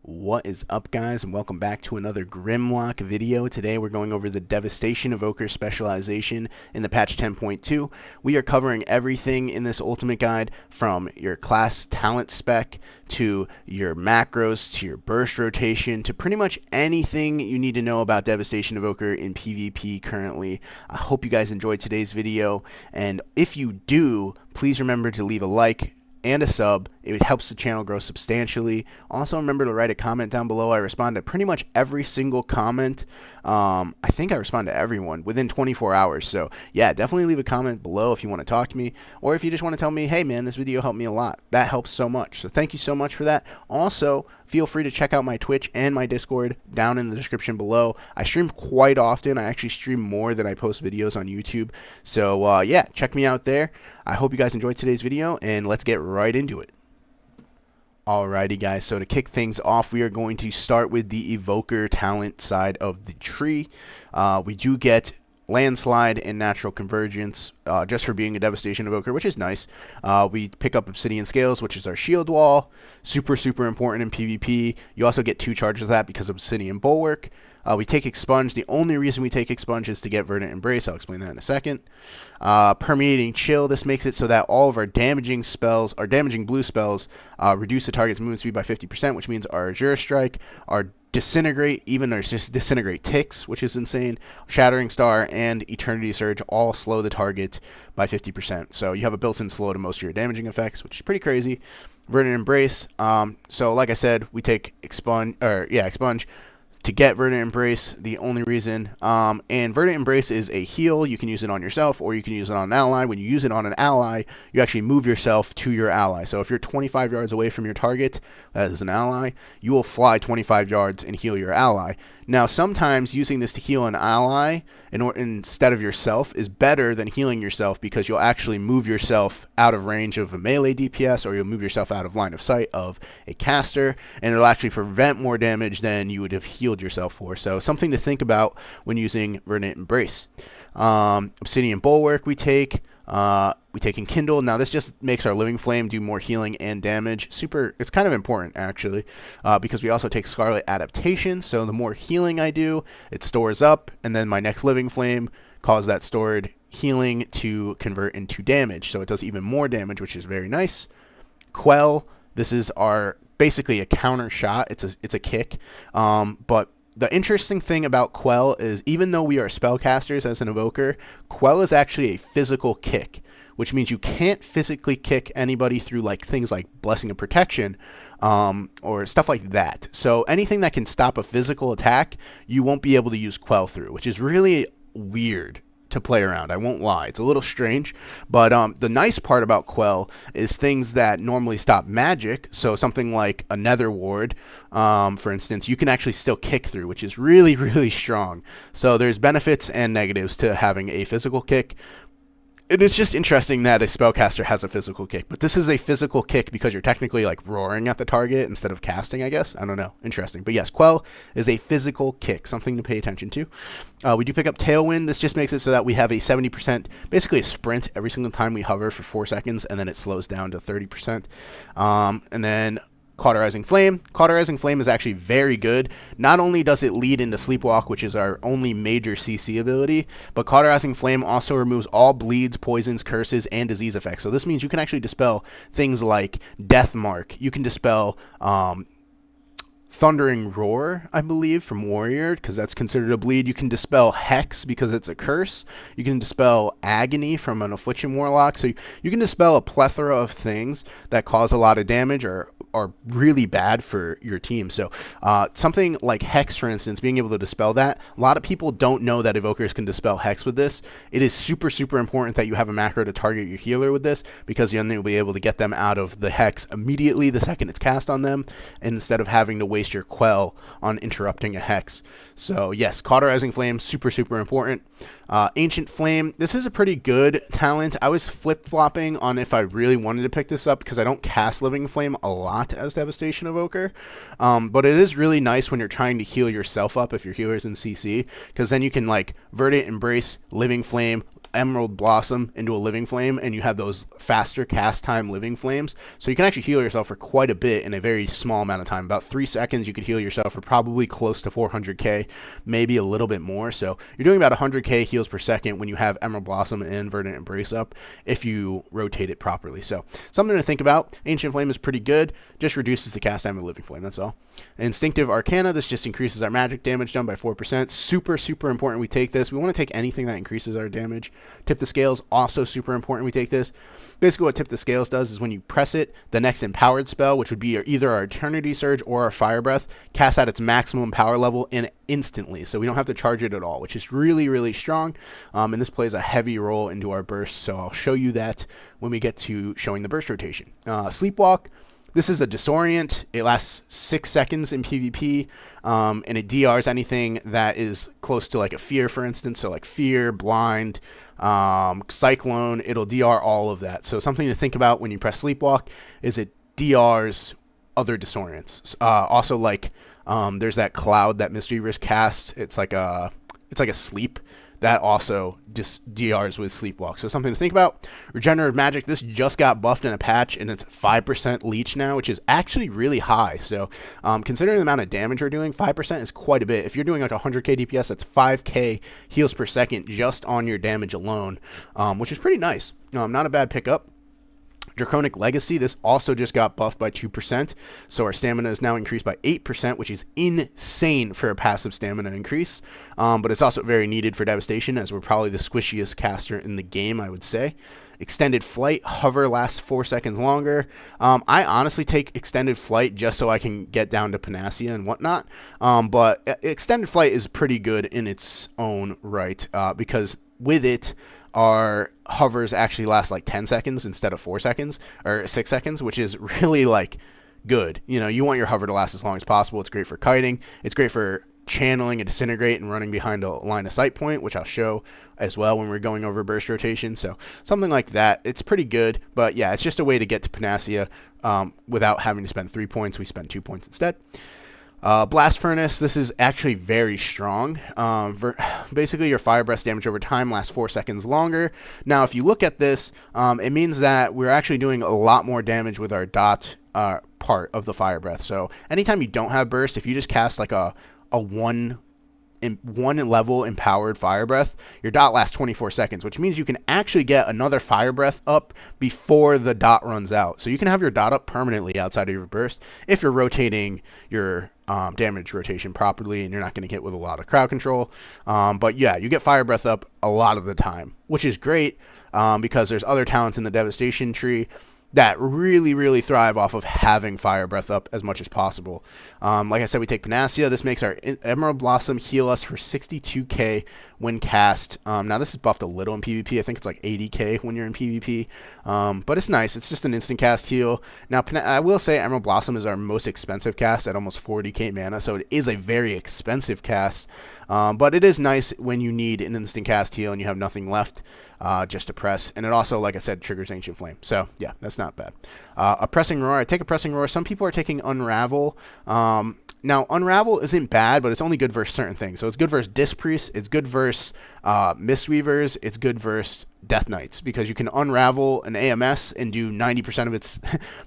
What is up, guys, and welcome back to another Grimlock video. Today we're going over the Devastation Evoker specialization in the patch 10.2. We are covering everything in this ultimate guide, from your class talent spec to your macros to your burst rotation to pretty much anything you need to know about Devastation Evoker in PvP currently. I hope you guys enjoyed today's video, and if you do, please remember to leave a like and a sub. It helps the channel grow substantially. Also, remember to write a comment down below. I respond to pretty much every single comment. I think I respond to everyone within 24 hours. So yeah, definitely leave a comment below if you want to talk to me, or if you just want to tell me, hey man, this video helped me a lot. That helps so much. So thank you so much for that. Also, feel free to check out my Twitch and my Discord down in the description below. I stream quite often. I actually stream more than I post videos on YouTube. So yeah, check me out there. I hope you guys enjoyed today's video, and let's get right into it. Alrighty guys, so to kick things off, we are going to start with the Evoker talent side of the tree. We do get Landslide and Natural Convergence just for being a Devastation Evoker, which is nice. We pick up Obsidian Scales, which is our shield wall. Super important in PvP. You also get 2 charges of that because of Obsidian Bulwark. We take Expunge. The only reason we take Expunge is to get Verdant Embrace. I'll explain that in a second. Permeating Chill. This makes it so that all of our damaging spells, our damaging blue spells, reduce the target's movement speed by 50%, which means our Azure Strike, our Disintegrate, even our Disintegrate ticks, which is insane, Shattering Star, and Eternity Surge all slow the target by 50%. So you have a built-in slow to most of your damaging effects, which is pretty crazy. Verdant Embrace. So like I said, we take Expunge, to get Verdant Embrace, the only reason. And Verdant Embrace is a heal. You can use it on yourself, or you can use it on an ally. When you use it on an ally, you actually move yourself to your ally. So if you're 25 yards away from your target, that is an ally, you will fly 25 yards and heal your ally. Now, sometimes using this to heal an ally instead of yourself is better than healing yourself, because you'll actually move yourself out of range of a melee DPS, or you'll move yourself out of line of sight of a caster, and it'll actually prevent more damage than you would have healed yourself for. So something to think about when using Verdant Embrace. Obsidian Bulwark we take Enkindle. Now this just makes our Living Flame do more healing and damage. It's kind of important actually, because we also take Scarlet Adaptation. So the more healing I do, it stores up, and then my next Living Flame causes that stored healing to convert into damage. So it does even more damage, which is very nice. Quell. This is our basically a counter shot. It's a kick, but the interesting thing about Quell is, even though we are spellcasters as an evoker, Quell is actually a physical kick, which means you can't physically kick anybody through like things like Blessing of Protection, or stuff like that. So anything that can stop a physical attack, you won't be able to use Quell through, which is really weird to play around. I won't lie, it's a little strange, but the nice part about Quell is things that normally stop magic, so something like a Nether Ward, for instance, you can actually still kick through, which is really strong. So there's benefits and negatives to having a physical kick. It is just interesting that a spellcaster has a physical kick, but this is a physical kick because you're technically like roaring at the target instead of casting, I guess. I don't know. Interesting. But yes, Quell is a physical kick, something to pay attention to. We do pick up Tailwind. This just makes it so that we have a 70%, basically a sprint every single time we hover for 4 seconds, and then it slows down to 30%. And then Cauterizing Flame. Cauterizing Flame is actually very good. Not only does it lead into Sleepwalk, which is our only major CC ability, but Cauterizing Flame also removes all bleeds, poisons, curses, and disease effects. So this means you can actually dispel things like Death Mark. You can dispel Thundering Roar, I believe, from Warrior, because that's considered a bleed. You can dispel Hex because it's a curse. You can dispel Agony from an Affliction Warlock. So you can dispel a plethora of things that cause a lot of damage or are really bad for your team. So something like Hex, for instance, being able to dispel that, a lot of people don't know that evokers can dispel Hex with this. It is super important that you have a macro to target your healer with this, because then you'll be able to get them out of the Hex immediately the second it's cast on them, instead of having to waste your Quell on interrupting a Hex. So yes, Cauterizing Flame, super important. Ancient Flame, this is a pretty good talent. I was flip-flopping on if I really wanted to pick this up, because I don't cast Living Flame a lot as Devastation Evoker, but it is really nice when you're trying to heal yourself up if your healer's in CC, because then you can like Verdant Embrace, Living Flame, Emerald Blossom into a Living Flame, and you have those faster cast time Living Flames. So you can actually heal yourself for quite a bit in a very small amount of time. About 3 seconds, you could heal yourself for probably close to 400k, maybe a little bit more. So you're doing about 100k heals per second when you have Emerald Blossom and Verdant Embrace up, if you rotate it properly. So something to think about. Ancient Flame is pretty good, just reduces the cast time of Living Flame, that's all. Instinctive Arcana, this just increases our magic damage done by 4%. Super important we take this. We want to take anything that increases our damage. Tip the Scales, also super important we take this. Basically what Tip the Scales does is when you press it, the next empowered spell, which would be either our Eternity Surge or our Fire Breath, casts at its maximum power level instantly. So we don't have to charge it at all, which is really strong. And this plays a heavy role into our burst. So I'll show you that when we get to showing the burst rotation. Sleepwalk. This is a disorient. It lasts 6 seconds in PvP, and it DRs anything that is close to like a fear, for instance. So like fear, blind, cyclone, it'll DR all of that. So something to think about when you press Sleepwalk is it DRs other disorients. Also, like there's that cloud that Mystery Risk casts. It's like a sleep. That also just DRs with Sleepwalk. So something to think about. Regenerative Magic, this just got buffed in a patch, and it's 5% leech now, which is actually really high. So considering the amount of damage we're doing, 5% is quite a bit. If you're doing like 100k DPS, that's 5k heals per second just on your damage alone, which is pretty nice. Not a bad pickup. Draconic Legacy, this also just got buffed by 2%, so our stamina is now increased by 8%, which is insane for a passive stamina increase, but it's also very needed for Devastation, as we're probably the squishiest caster in the game, I would say. Extended Flight, Hover lasts 4 seconds longer. I honestly take Extended Flight just so I can get down to Panacea and whatnot, but Extended Flight is pretty good in its own right, because with it, our hovers actually last like 10 seconds instead of 4 seconds or 6 seconds, which is really like good. You know, you want your hover to last as long as possible. It's great for kiting. It's great for channeling a Disintegrate and running behind a line of sight point, which I'll show as well when we're going over burst rotation. So something like that, it's pretty good. But yeah, it's just a way to get to Panacea without having to spend 3 points. We spend 2 points instead. Blast Furnace, this is actually very strong. Basically, your Fire Breath damage over time lasts 4 seconds longer. Now, if you look at this, it means that we're actually doing a lot more damage with our dot part of the Fire Breath. So anytime you don't have burst, if you just cast like a one level empowered Fire Breath, your dot lasts 24 seconds, which means you can actually get another Fire Breath up before the dot runs out. So you can have your dot up permanently outside of your burst if you're rotating your damage rotation properly and you're not going to get with a lot of crowd control. But yeah, you get Fire Breath up a lot of the time, which is great because there's other talents in the Devastation tree that really thrive off of having Fire Breath up as much as possible. Like I said, we take Panacea. This makes our Emerald Blossom heal us for 62k when cast. Now this is buffed a little in PvP. I think it's like 80k when you're in PvP. But it's nice. It's just an instant cast heal. Now I will say Emerald Blossom is our most expensive cast at almost 40k mana, so it is a very expensive cast. But it is nice when you need an instant cast heal and you have nothing left just to press. And it also, like I said, triggers Ancient Flame. So yeah, that's not bad. A Pressing Roar. I take a Pressing Roar. Some people are taking Unravel. Now, Unravel isn't bad, but it's only good versus certain things. So it's good versus Disc Priests, it's good versus Mistweavers, it's good versus Death Knights, because you can unravel an AMS and do 90% of its,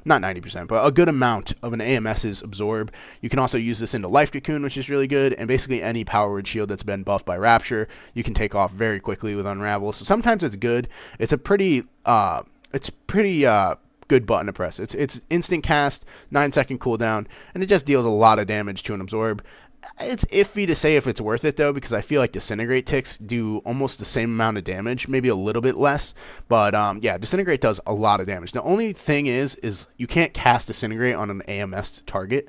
not 90%, but a good amount of an AMS's absorb. You can also use this into Life Cocoon, which is really good, and basically any Power Word Shield that's been buffed by Rapture, you can take off very quickly with Unravel. So sometimes it's good. It's a pretty, good button to press. It's instant cast, 9-second cooldown, and it just deals a lot of damage to an absorb. It's iffy to say if it's worth it though, because I feel like Disintegrate ticks do almost the same amount of damage, maybe a little bit less. But yeah, Disintegrate does a lot of damage. The only thing is you can't cast Disintegrate on an AMS target.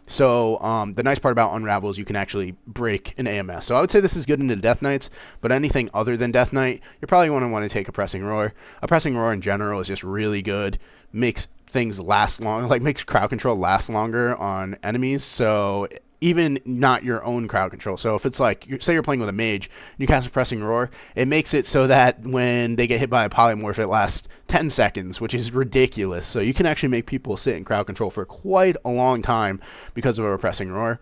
So the nice part about Unravel is you can actually break an AMS. So I would say this is good into Death Knights, but anything other than Death Knight, you're probably going to want to take a Pressing Roar. A Pressing Roar in general is just really good. Makes things last long, like makes crowd control last longer on enemies. So even not your own crowd control. So if it's like, say you're playing with a mage, and you cast a Pressing Roar, it makes it so that when they get hit by a polymorph, it lasts 10 seconds, which is ridiculous. So you can actually make people sit in crowd control for quite a long time because of a Pressing Roar.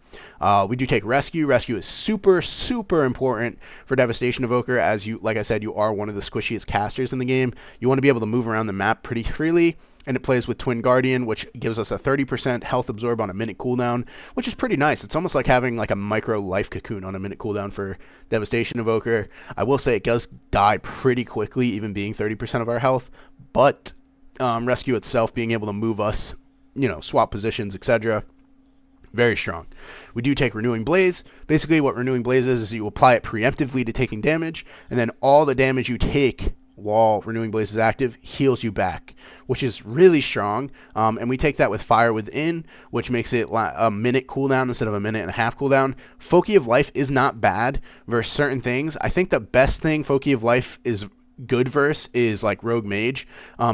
We do take Rescue. Rescue is super, super important for Devastation Evoker, as you, like I said, you are one of the squishiest casters in the game. You want to be able to move around the map pretty freely. And it plays with Twin Guardian, which gives us a 30% health absorb on a minute cooldown, which is pretty nice. It's almost like having like a micro life cocoon on a minute cooldown for Devastation Evoker. I will say it does die pretty quickly, even being 30% of our health, but Rescue itself, being able to move us, you know, swap positions, etc., very strong. We do take Renewing Blaze. Basically what Renewing Blaze is you apply it preemptively to taking damage, and then all the damage you take while Renewing Blaze is active heals you back, which is really strong. And we take that with Fire Within, which makes it a minute cooldown instead of a minute and a half cooldown. Foci of Life is not bad versus certain things. I think the best thing Foci of Life is good verse is like Rogue Mage,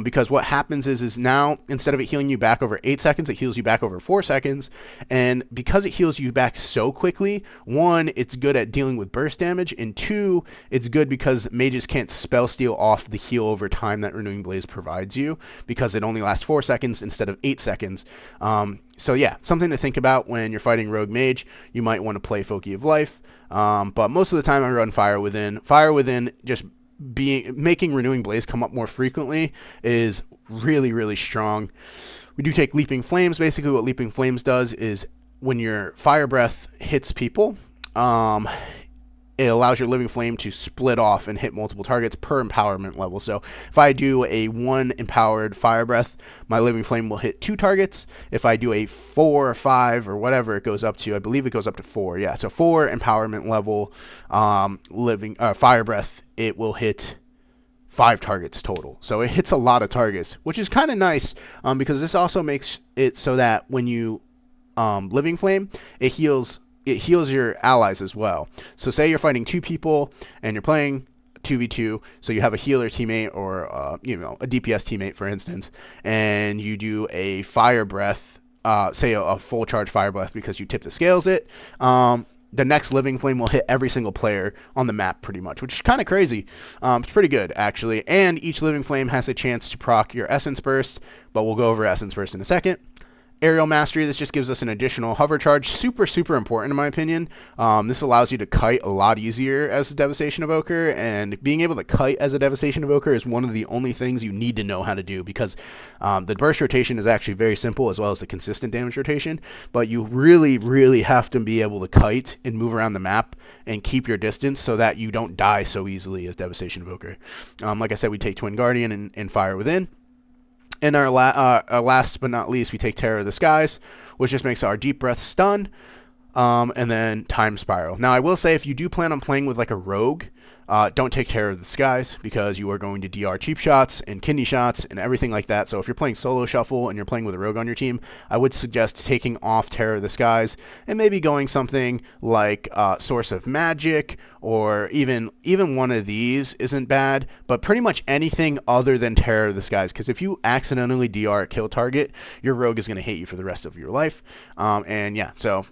because what happens is now instead of it healing you back over 8 seconds, it heals you back over 4 seconds. And because it heals you back so quickly, one, it's good at dealing with burst damage, and two, it's good because mages can't spell steal off the heal over time that Renewing Blaze provides you, because it only lasts 4 seconds instead of 8 seconds. So yeah, something to think about when you're fighting Rogue Mage. You might want to play Foci of Life, but most of the time I run Fire Within. Fire Within just making Renewing Blaze come up more frequently is really, really strong. We do take Leaping Flames. Basically what Leaping Flames does is when your Fire Breath hits people, it allows your Living Flame to split off and hit multiple targets per empowerment level. So if I do a 1 empowered Fire Breath, my Living Flame will hit 2 targets. If I do a 4 or 5 or whatever it goes up to, I believe it goes up to 4. Yeah, so 4 empowerment level Fire Breath, it will hit 5 targets total. So it hits a lot of targets, which is kind of nice, because this also makes it so that when you Living Flame, it heals your allies as well. So say you're fighting 2 people and you're playing 2v2, so you have a healer teammate or you know, a DPS teammate, for instance, and you do a Fire Breath, say a full charge Fire Breath because you tip the scales it, the next Living Flame will hit every single player on the map pretty much, which is kind of crazy. It's pretty good, actually. And each Living Flame has a chance to proc your Essence Burst, but we'll go over Essence Burst in a second. Aerial Mastery, this just gives us an additional hover charge. Super, super important in my opinion. This allows you to kite a lot easier as a Devastation Evoker, and being able to kite as a Devastation Evoker is one of the only things you need to know how to do, because the burst rotation is actually very simple, as well as the consistent damage rotation, but you really, really have to be able to kite and move around the map and keep your distance so that you don't die so easily as Devastation Evoker. Like I said, we take Twin Guardian and Fire Within. And our last but not least, we take Terror of the Skies, which just makes our Deep Breath stun, and then Time Spiral. Now, I will say, if you do plan on playing with like a rogue, don't take Terror of the Skies, because you are going to DR cheap shots and kidney shots and everything like that. So if you're playing solo shuffle and you're playing with a rogue on your team, I would suggest taking off Terror of the Skies and maybe going something like Source of Magic, or even one of these isn't bad, but pretty much anything other than Terror of the Skies, because if you accidentally DR a kill target, your rogue is going to hate you for the rest of your life. And yeah, so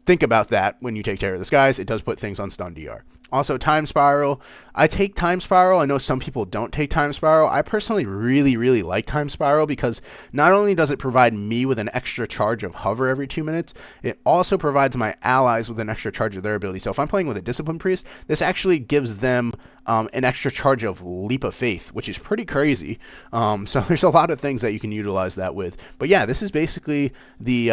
think about that when you take Terror of the Skies. It does put things on stun DR. Also, Time Spiral. I take Time Spiral. I know some people don't take Time Spiral. I personally really, really like Time Spiral, because not only does it provide me with an extra charge of hover every 2 minutes, it also provides my allies with an extra charge of their ability. So if I'm playing with a Discipline Priest, this actually gives them an extra charge of Leap of Faith, which is pretty crazy. So there's a lot of things that you can utilize that with. But yeah, this is basically the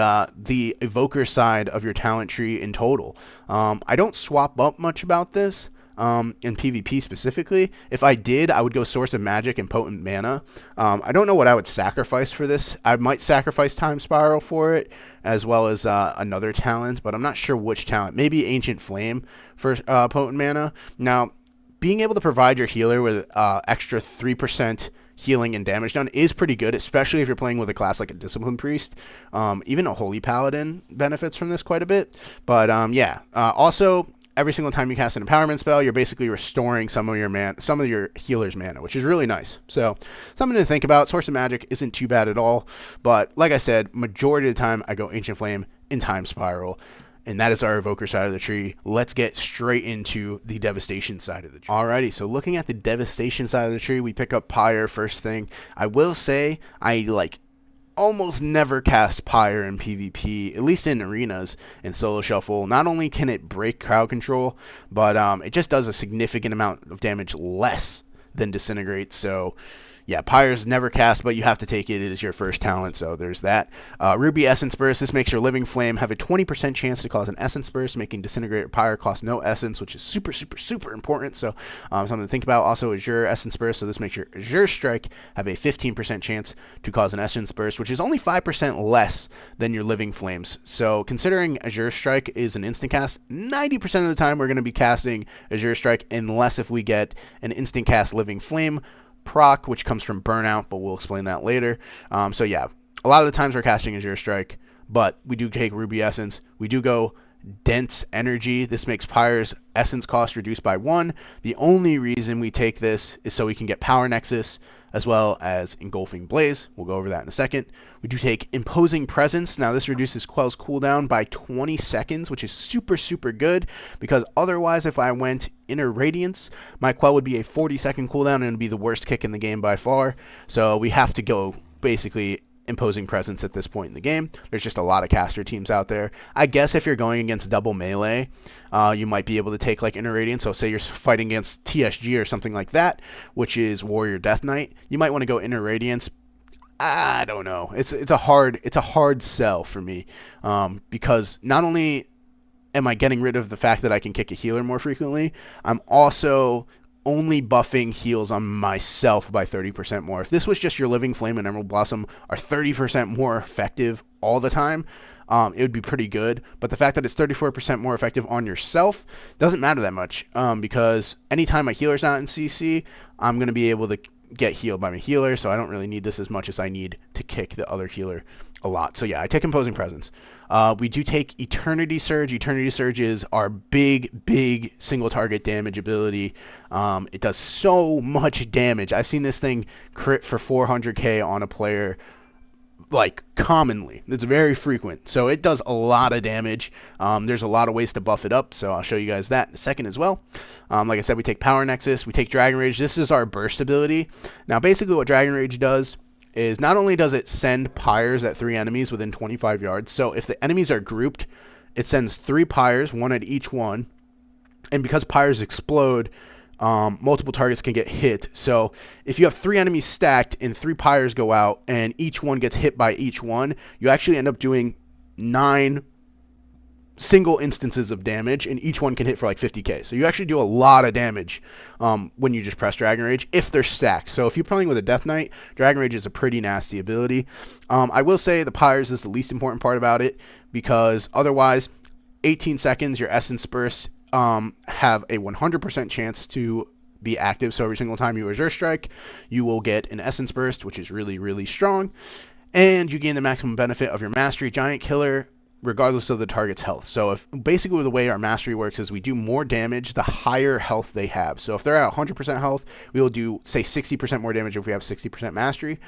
Evoker side of your talent tree in total. I don't swap up much about this in PvP specifically. If I did, I would go Source of Magic and Potent Mana. I don't know what I would sacrifice for this. I might sacrifice Time Spiral for it, as well as another talent, but I'm not sure which talent. Maybe Ancient Flame for Potent Mana. Now, being able to provide your healer with extra 3% healing and damage done is pretty good, especially if you're playing with a class like a Discipline Priest. Even a Holy Paladin benefits from this quite a bit. But yeah, also, every single time you cast an empowerment spell, you're basically restoring some of your healer's mana, which is really nice. So something to think about. Source of Magic isn't too bad at all, but like I said, majority of the time I go Ancient Flame and Time Spiral. And that is our Evoker side of the tree. Let's get straight into the Devastation side of the tree. Alrighty, so looking at the Devastation side of the tree, we pick up Pyre first thing. I will say I almost never cast Pyre in PvP, at least in arenas and solo shuffle. Not only can it break crowd control, but it just does a significant amount of damage less than Disintegrate. So yeah, Pyre's never cast, but you have to take it. It is your first talent, so there's that. Ruby Essence Burst. This makes your Living Flame have a 20% chance to cause an Essence Burst, making Disintegrate or Pyre cost no Essence, which is super, super, super important. So something to think about. Also, Azure Essence Burst. So this makes your Azure Strike have a 15% chance to cause an Essence Burst, which is only 5% less than your Living Flames. So considering Azure Strike is an instant cast, 90% of the time we're going to be casting Azure Strike, unless if we get an instant cast Living Flame proc, which comes from Burnout, but we'll explain that later. So yeah, a lot of the times we're casting Azure Strike, but we do take Ruby Essence. We do go Dense Energy. This makes Pyre's Essence cost reduced by 1. The only reason we take this is so we can get Power Nexus as well as Engulfing Blaze. We'll go over that in a second. We do take Imposing Presence. Now this reduces Quell's cooldown by 20 seconds, which is super, super good, because otherwise if I went Inner Radiance, my Quell would be a 40-second cooldown and it would be the worst kick in the game by far. So we have to go basically Imposing Presence at this point in the game. There's just a lot of caster teams out there. I guess if you're going against double melee, you might be able to take like Inner Radiance. So say you're fighting against TSG or something like that, which is Warrior Death Knight. You might want to go Inner Radiance. I don't know. It's a hard sell for me, because not only am I getting rid of the fact that I can kick a healer more frequently, I'm also only buffing heals on myself by 30% more. If this was just your Living Flame and Emerald Blossom are 30% more effective all the time, it would be pretty good. But the fact that it's 34% more effective on yourself doesn't matter that much, because anytime my healer's not in CC, I'm going to be able to get healed by my healer, so I don't really need this as much as I need to kick the other healer a lot. So yeah, I take Imposing Presence. We do take Eternity Surge. Eternity Surge is our big single target damage ability. It does so much damage. I've seen this thing crit for 400k on a player, like, commonly. It's very frequent. So it does a lot of damage. There's a lot of ways to buff it up, so I'll show you guys that in a second as well. Like I said, we take Power Nexus. We take Dragon Rage. This is our burst ability. Now, basically what Dragon Rage does is not only does it send Pyres at 3 enemies within 25 yards, so if the enemies are grouped, it sends 3 Pyres, 1 at each one, and because Pyres explode, multiple targets can get hit. So if you have 3 enemies stacked and 3 Pyres go out and each one gets hit by each one, you actually end up doing 9 single instances of damage, and each one can hit for like 50k. So you actually do a lot of damage when you just press Dragon Rage if they're stacked. So if you're playing with a Death Knight, Dragon Rage is a pretty nasty ability. I will say the Pyres is the least important part about it, because otherwise 18 seconds your Essence Bursts have a 100% chance to be active. So every single time you Azure Strike, you will get an Essence Burst, which is really, really strong, and you gain the maximum benefit of your Mastery Giant Killer regardless of the target's health. So if basically the way our mastery works is we do more damage the higher health they have. So if they're at 100% health, we will do, say, 60% more damage if we have 60% mastery.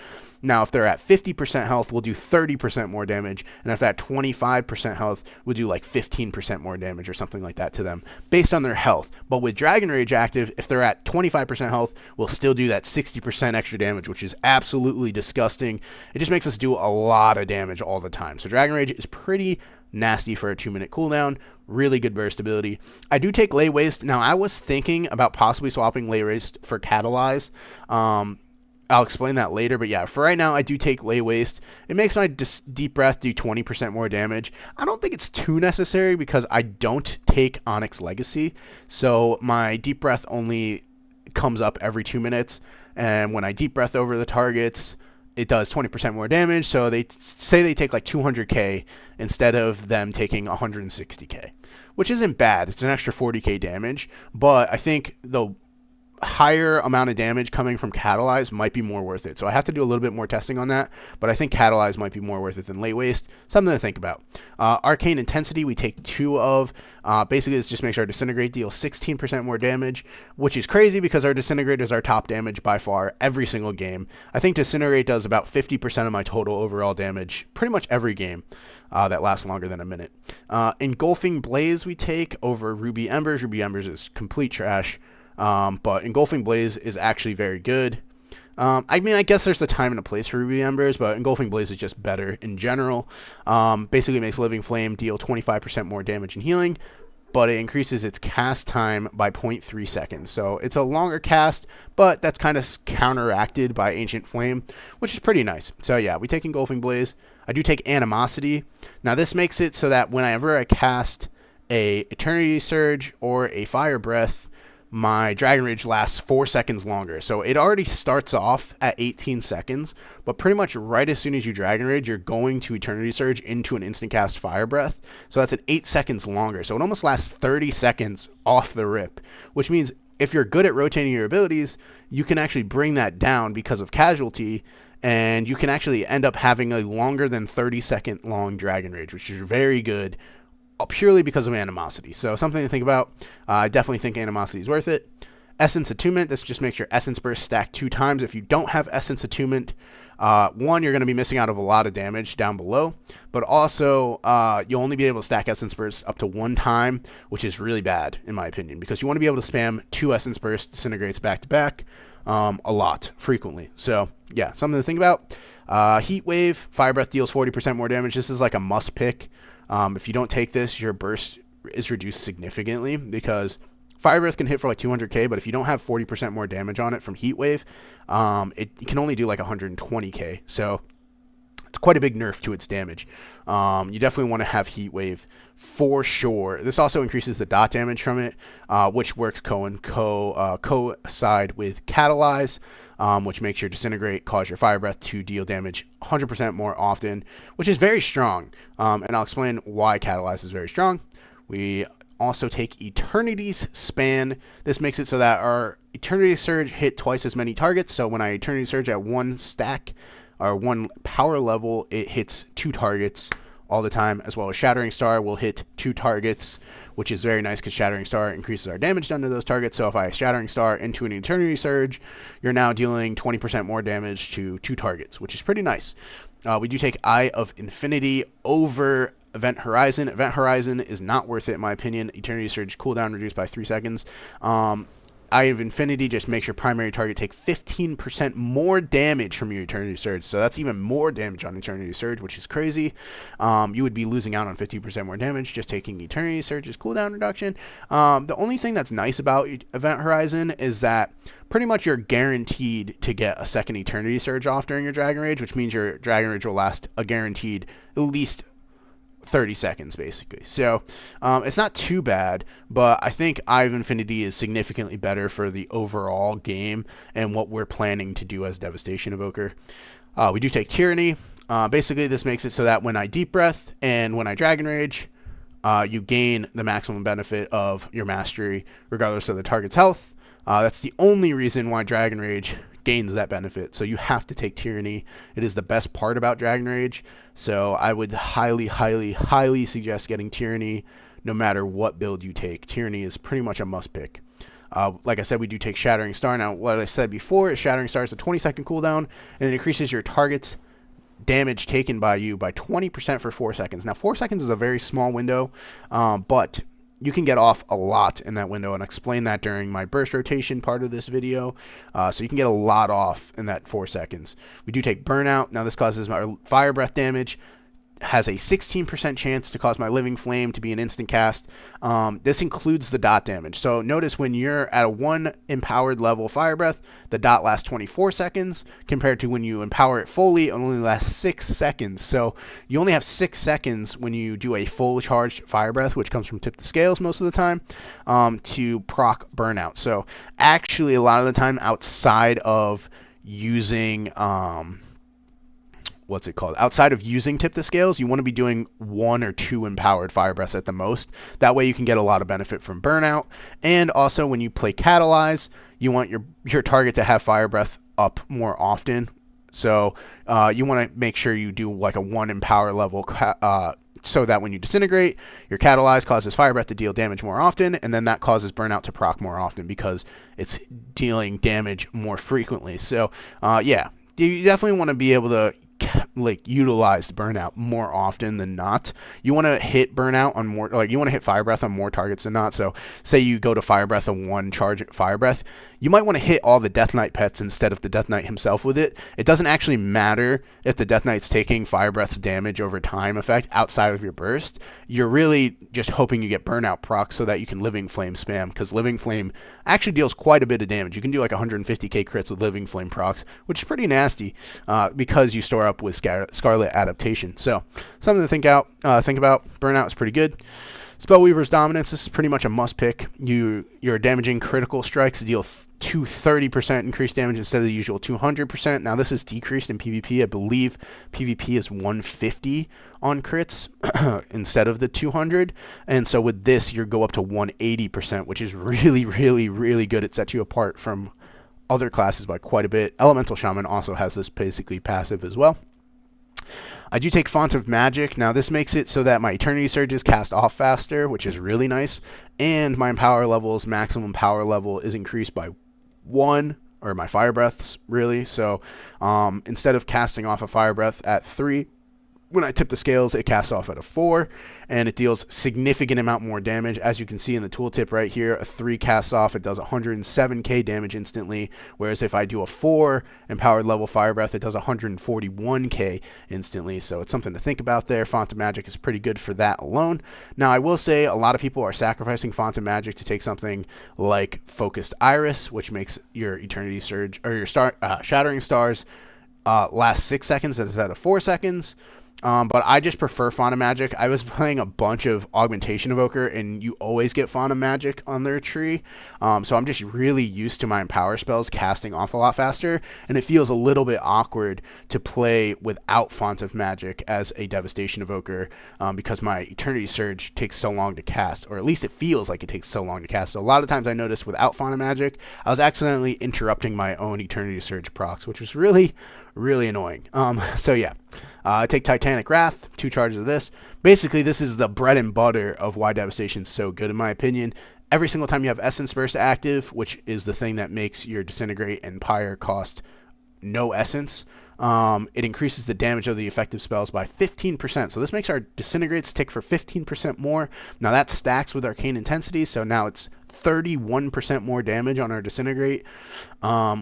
Now, if they're at 50% health, we'll do 30% more damage. And if they're at 25% health, we'll do like 15% more damage or something like that to them based on their health. But with Dragon Rage active, if they're at 25% health, we'll still do that 60% extra damage, which is absolutely disgusting. It just makes us do a lot of damage all the time. So Dragon Rage is pretty nasty for a 2-minute cooldown. Really good burst ability. I do take Lay Waste. Now, I was thinking about possibly swapping Lay Waste for Catalyze. I'll explain that later, but yeah, for right now, I do take Lay Waste. It makes my Deep Breath do 20% more damage. I don't think it's too necessary because I don't take Onyx Legacy, so my Deep Breath only comes up every 2 minutes, and when I Deep Breath over the targets, it does 20% more damage, so they say they take like 200k instead of them taking 160k, which isn't bad. It's an extra 40k damage, but I think the higher amount of damage coming from Catalyze might be more worth it. So I have to do a little bit more testing on that, but I think Catalyze might be more worth it than Late Waste. Something to think about. Arcane Intensity, we take 2 of. Basically, this just makes our Disintegrate deal 16% more damage, which is crazy because our Disintegrate is our top damage by far every single game. I think Disintegrate does about 50% of my total overall damage pretty much every game that lasts longer than a minute. Engulfing Blaze we take over Ruby Embers. Ruby Embers is complete trash. But Engulfing Blaze is actually very good. I mean, I guess there's a time and a place for Ruby Embers, but Engulfing Blaze is just better in general. Basically makes Living Flame deal 25% more damage and healing, but it increases its cast time by 0.3 seconds. So it's a longer cast, but that's kind of counteracted by Ancient Flame, which is pretty nice. So yeah, we take Engulfing Blaze. I do take Animosity. Now this makes it so that whenever I cast a Eternity Surge or a Fire Breath, my Dragon Rage lasts 4 seconds longer. So it already starts off at 18 seconds, but pretty much right as soon as you Dragon Rage, you're going to Eternity Surge into an instant cast Fire Breath. So that's an 8 seconds longer. So it almost lasts 30 seconds off the rip, which means if you're good at rotating your abilities, you can actually bring that down because of casualty, and you can actually end up having a longer than 30-second long Dragon Rage, which is very good, purely because of Animosity. So something to think about. I definitely think Animosity is worth it. Essence Attunement, this just makes your Essence Burst stack 2 times. If you don't have Essence Attunement, one, you're going to be missing out of a lot of damage down below, but also you'll only be able to stack Essence Bursts up to 1 time, which is really bad in my opinion, because you want to be able to spam 2 Essence Burst Disintegrates back to back a lot, frequently. So yeah, something to think about. Heat Wave, Fire Breath deals 40% more damage. This is like a must pick. If you don't take this, your burst is reduced significantly because Fire Breath can hit for like 200k, but if you don't have 40% more damage on it from Heat Wave, it can only do like 120k. So it's quite a big nerf to its damage. You definitely want to have Heat Wave for sure. This also increases the dot damage from it, which works coincide with Catalyze, which makes your Disintegrate cause your Fire Breath to deal damage 100% more often, which is very strong. And I'll explain why Catalyze is very strong. We also take Eternity's Span. This makes it so that our Eternity Surge hit twice as many targets. So when I Eternity Surge at 1 stack or 1 power level, it hits 2 targets all the time, as well as Shattering Star will hit 2 targets, which is very nice because Shattering Star increases our damage done to those targets. So if I Shattering Star into an Eternity Surge, you're now dealing 20% more damage to 2 targets, which is pretty nice. We do take Eye of Infinity over Event Horizon. Event Horizon is not worth it in my opinion. Eternity Surge cooldown reduced by 3 seconds. Eye of Infinity just makes your primary target take 15% more damage from your Eternity Surge. So that's even more damage on Eternity Surge, which is crazy. You would be losing out on 50% more damage just taking Eternity Surge's cooldown reduction. The only thing that's nice about Event Horizon is that pretty much you're guaranteed to get a second Eternity Surge off during your Dragon Rage, which means your Dragon Rage will last a guaranteed at least 30 seconds basically. So it's not too bad, but I think Eye of Infinity is significantly better for the overall game and what we're planning to do as Devastation Evoker. We do take Tyranny. Basically this makes it so that when I Deep Breath and when I Dragon Rage, you gain the maximum benefit of your mastery regardless of the target's health. That's the only reason why Dragon Rage gains that benefit. So you have to take Tyranny. It is the best part about Dragon Rage. So I would highly suggest getting Tyranny no matter what build you take. Tyranny is pretty much a must pick. Like I said, we do take Shattering Star. Now, what I said before is Shattering Star is a 20-second cooldown, and it increases your target's damage taken by you by 20% for 4 seconds. Now, 4 seconds is a very small window, but you can get off a lot in that window, and I explain that during my burst rotation part of this video. So you can get a lot off in that 4 seconds. We do take Burnout. Now this causes my Fire Breath damage, has a 16% chance to cause my Living Flame to be an instant cast. This includes the dot damage. So notice when you're at a 1 empowered level Fire Breath, the dot lasts 24 seconds compared to when you empower it fully, it only lasts 6 seconds. So you only have 6 seconds when you do a full charged Fire Breath, which comes from Tip the Scales most of the time, to proc Burnout. So actually a lot of the time outside of using outside of using Tip the Scales, you want to be doing 1 or 2 empowered Fire Breaths at the most. That way you can get a lot of benefit from Burnout. And also when you play Catalyze, you want your target to have fire breath up more often. So you want to make sure you do like a 1 in power level, so that when you disintegrate, your catalyze causes fire breath to deal damage more often, and then that causes burnout to proc more often because it's dealing damage more frequently. So yeah, you definitely want to be able to like utilize burnout more often than not. You want to hit burnout on more, like you want to hit fire breath on more targets than not. So say you go to fire breath and 1 charge at fire breath, you might want to hit all the Death Knight pets instead of the Death Knight himself with it. It doesn't actually matter if the Death Knight's taking fire breath's damage over time effect outside of your burst. You're really just hoping you get burnout proc so that you can Living Flame spam, because Living Flame actually deals quite a bit of damage. You can do like 150k crits with Living Flame procs, which is pretty nasty because you store up with Scarlet Adaptation. So something to think about. Burnout is pretty good. Spellweaver's Dominance, this is pretty much a must pick. You're damaging critical strikes to deal 230% increased damage instead of the usual 200%. Now this is decreased in PvP. I believe PvP is 150 on crits instead of the 200. And so with this, you go up to 180%, which is really, really, really good. It sets you apart from other classes by quite a bit. Elemental Shaman also has this basically passive as well. I do take Font of Magic. Now this makes it so that my Eternity Surges cast off faster, which is really nice, and my power levels, maximum power level, is increased by 1, or my fire breaths really. So instead of casting off a fire breath at 3, when I tip the scales, it casts off at a 4, and it deals significant amount more damage. As you can see in the tooltip right here, a 3 casts off, it does 107k damage instantly, whereas if I do a 4 empowered level fire breath, it does 141k instantly. So it's something to think about there. Font of Magic is pretty good for that alone. Now I will say a lot of people are sacrificing Font of Magic to take something like Focused Iris, which makes your Eternity Surge or your Shattering Stars last 6 seconds instead of 4 seconds. But I just prefer Font of Magic. I was playing a bunch of Augmentation Evoker, and you always get Font of Magic on their tree. So I'm just really used to my Empower spells casting off a lot faster, and it feels a little bit awkward to play without Font of Magic as a Devastation Evoker because my Eternity Surge takes so long to cast, or at least it feels like it takes so long to cast. So a lot of times I noticed without Font of Magic, I was accidentally interrupting my own Eternity Surge procs, which was really, really annoying. So yeah. I take Titanic Wrath, 2 charges of this. Basically, this is the bread and butter of why Devastation is so good, in my opinion. Every single time you have Essence Burst active, which is the thing that makes your Disintegrate and Pyre cost no Essence, it increases the damage of the effective spells by 15%. So this makes our Disintegrates tick for 15% more. Now that stacks with Arcane Intensity, so now it's 31% more damage on our Disintegrate,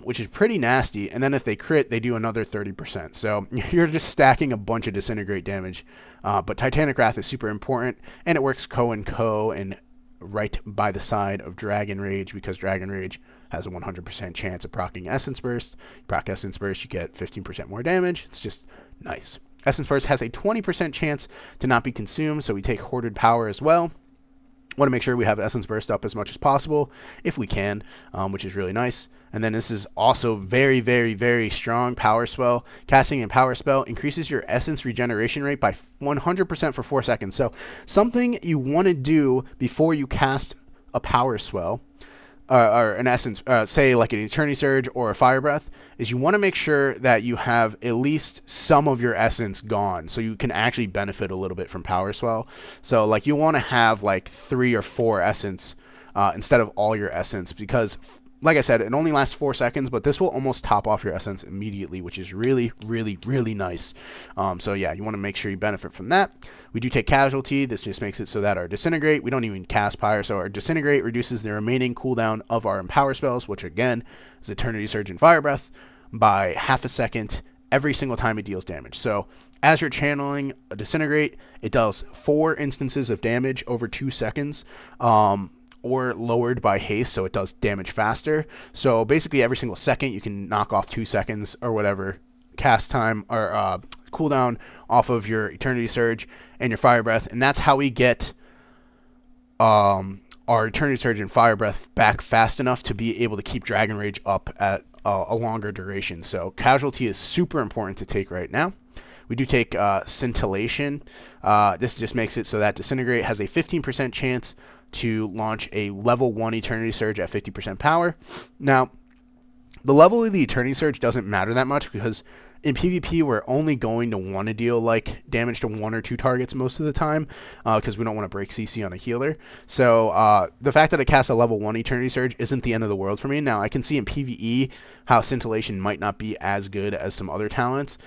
which is pretty nasty. And then if they crit, they do another 30%. So you're just stacking a bunch of Disintegrate damage. But Titanic Wrath is super important, and it works co and right by the side of Dragon Rage, because Dragon Rage has a 100% chance of proccing Essence Burst. You proc Essence Burst, you get 15% more damage. It's just nice. Essence Burst has a 20% chance to not be consumed, so we take Hoarded Power as well. Want to make sure we have Essence Burst up as much as possible, if we can, which is really nice. And then this is also very, very, very strong Power Spell. Casting a Power Spell increases your Essence regeneration rate by 100% for 4 seconds. So something you want to do before you cast a Power Spell, or an Essence, say like an Eternity Surge or a Fire Breath, is you want to make sure that you have at least some of your Essence gone, so you can actually benefit a little bit from Power Swell. So like you want to have like 3 or 4 Essence instead of all your Essence, because like I said, it only lasts 4 seconds, but this will almost top off your Essence immediately, which is really, really, really nice. So yeah, you want to make sure you benefit from that. We do take Casualty. This just makes it so that our Disintegrate, we don't even cast Pyre, so our Disintegrate reduces the remaining cooldown of our Empower spells, which again is Eternity Surge and Fire Breath, by half a second every single time it deals damage. So as you're channeling a Disintegrate, it does 4 instances of damage over 2 seconds. Or lowered by haste, so it does damage faster. So basically every single second you can knock off 2 seconds or whatever cast time or cooldown off of your Eternity Surge and your Fire Breath, and that's how we get our Eternity Surge and Fire Breath back fast enough to be able to keep Dragon Rage up at a longer duration. So Casualty is super important to take right now. We do take Scintillation. This just makes it so that Disintegrate has a 15% chance to launch a level 1 Eternity Surge at 50% power. Now, the level of the Eternity Surge doesn't matter that much because in PvP, we're only going to want to deal like damage to 1 or 2 targets most of the time because we don't want to break CC on a healer. So the fact that it casts a level 1 Eternity Surge isn't the end of the world for me. Now, I can see in PvE how Scintillation might not be as good as some other talents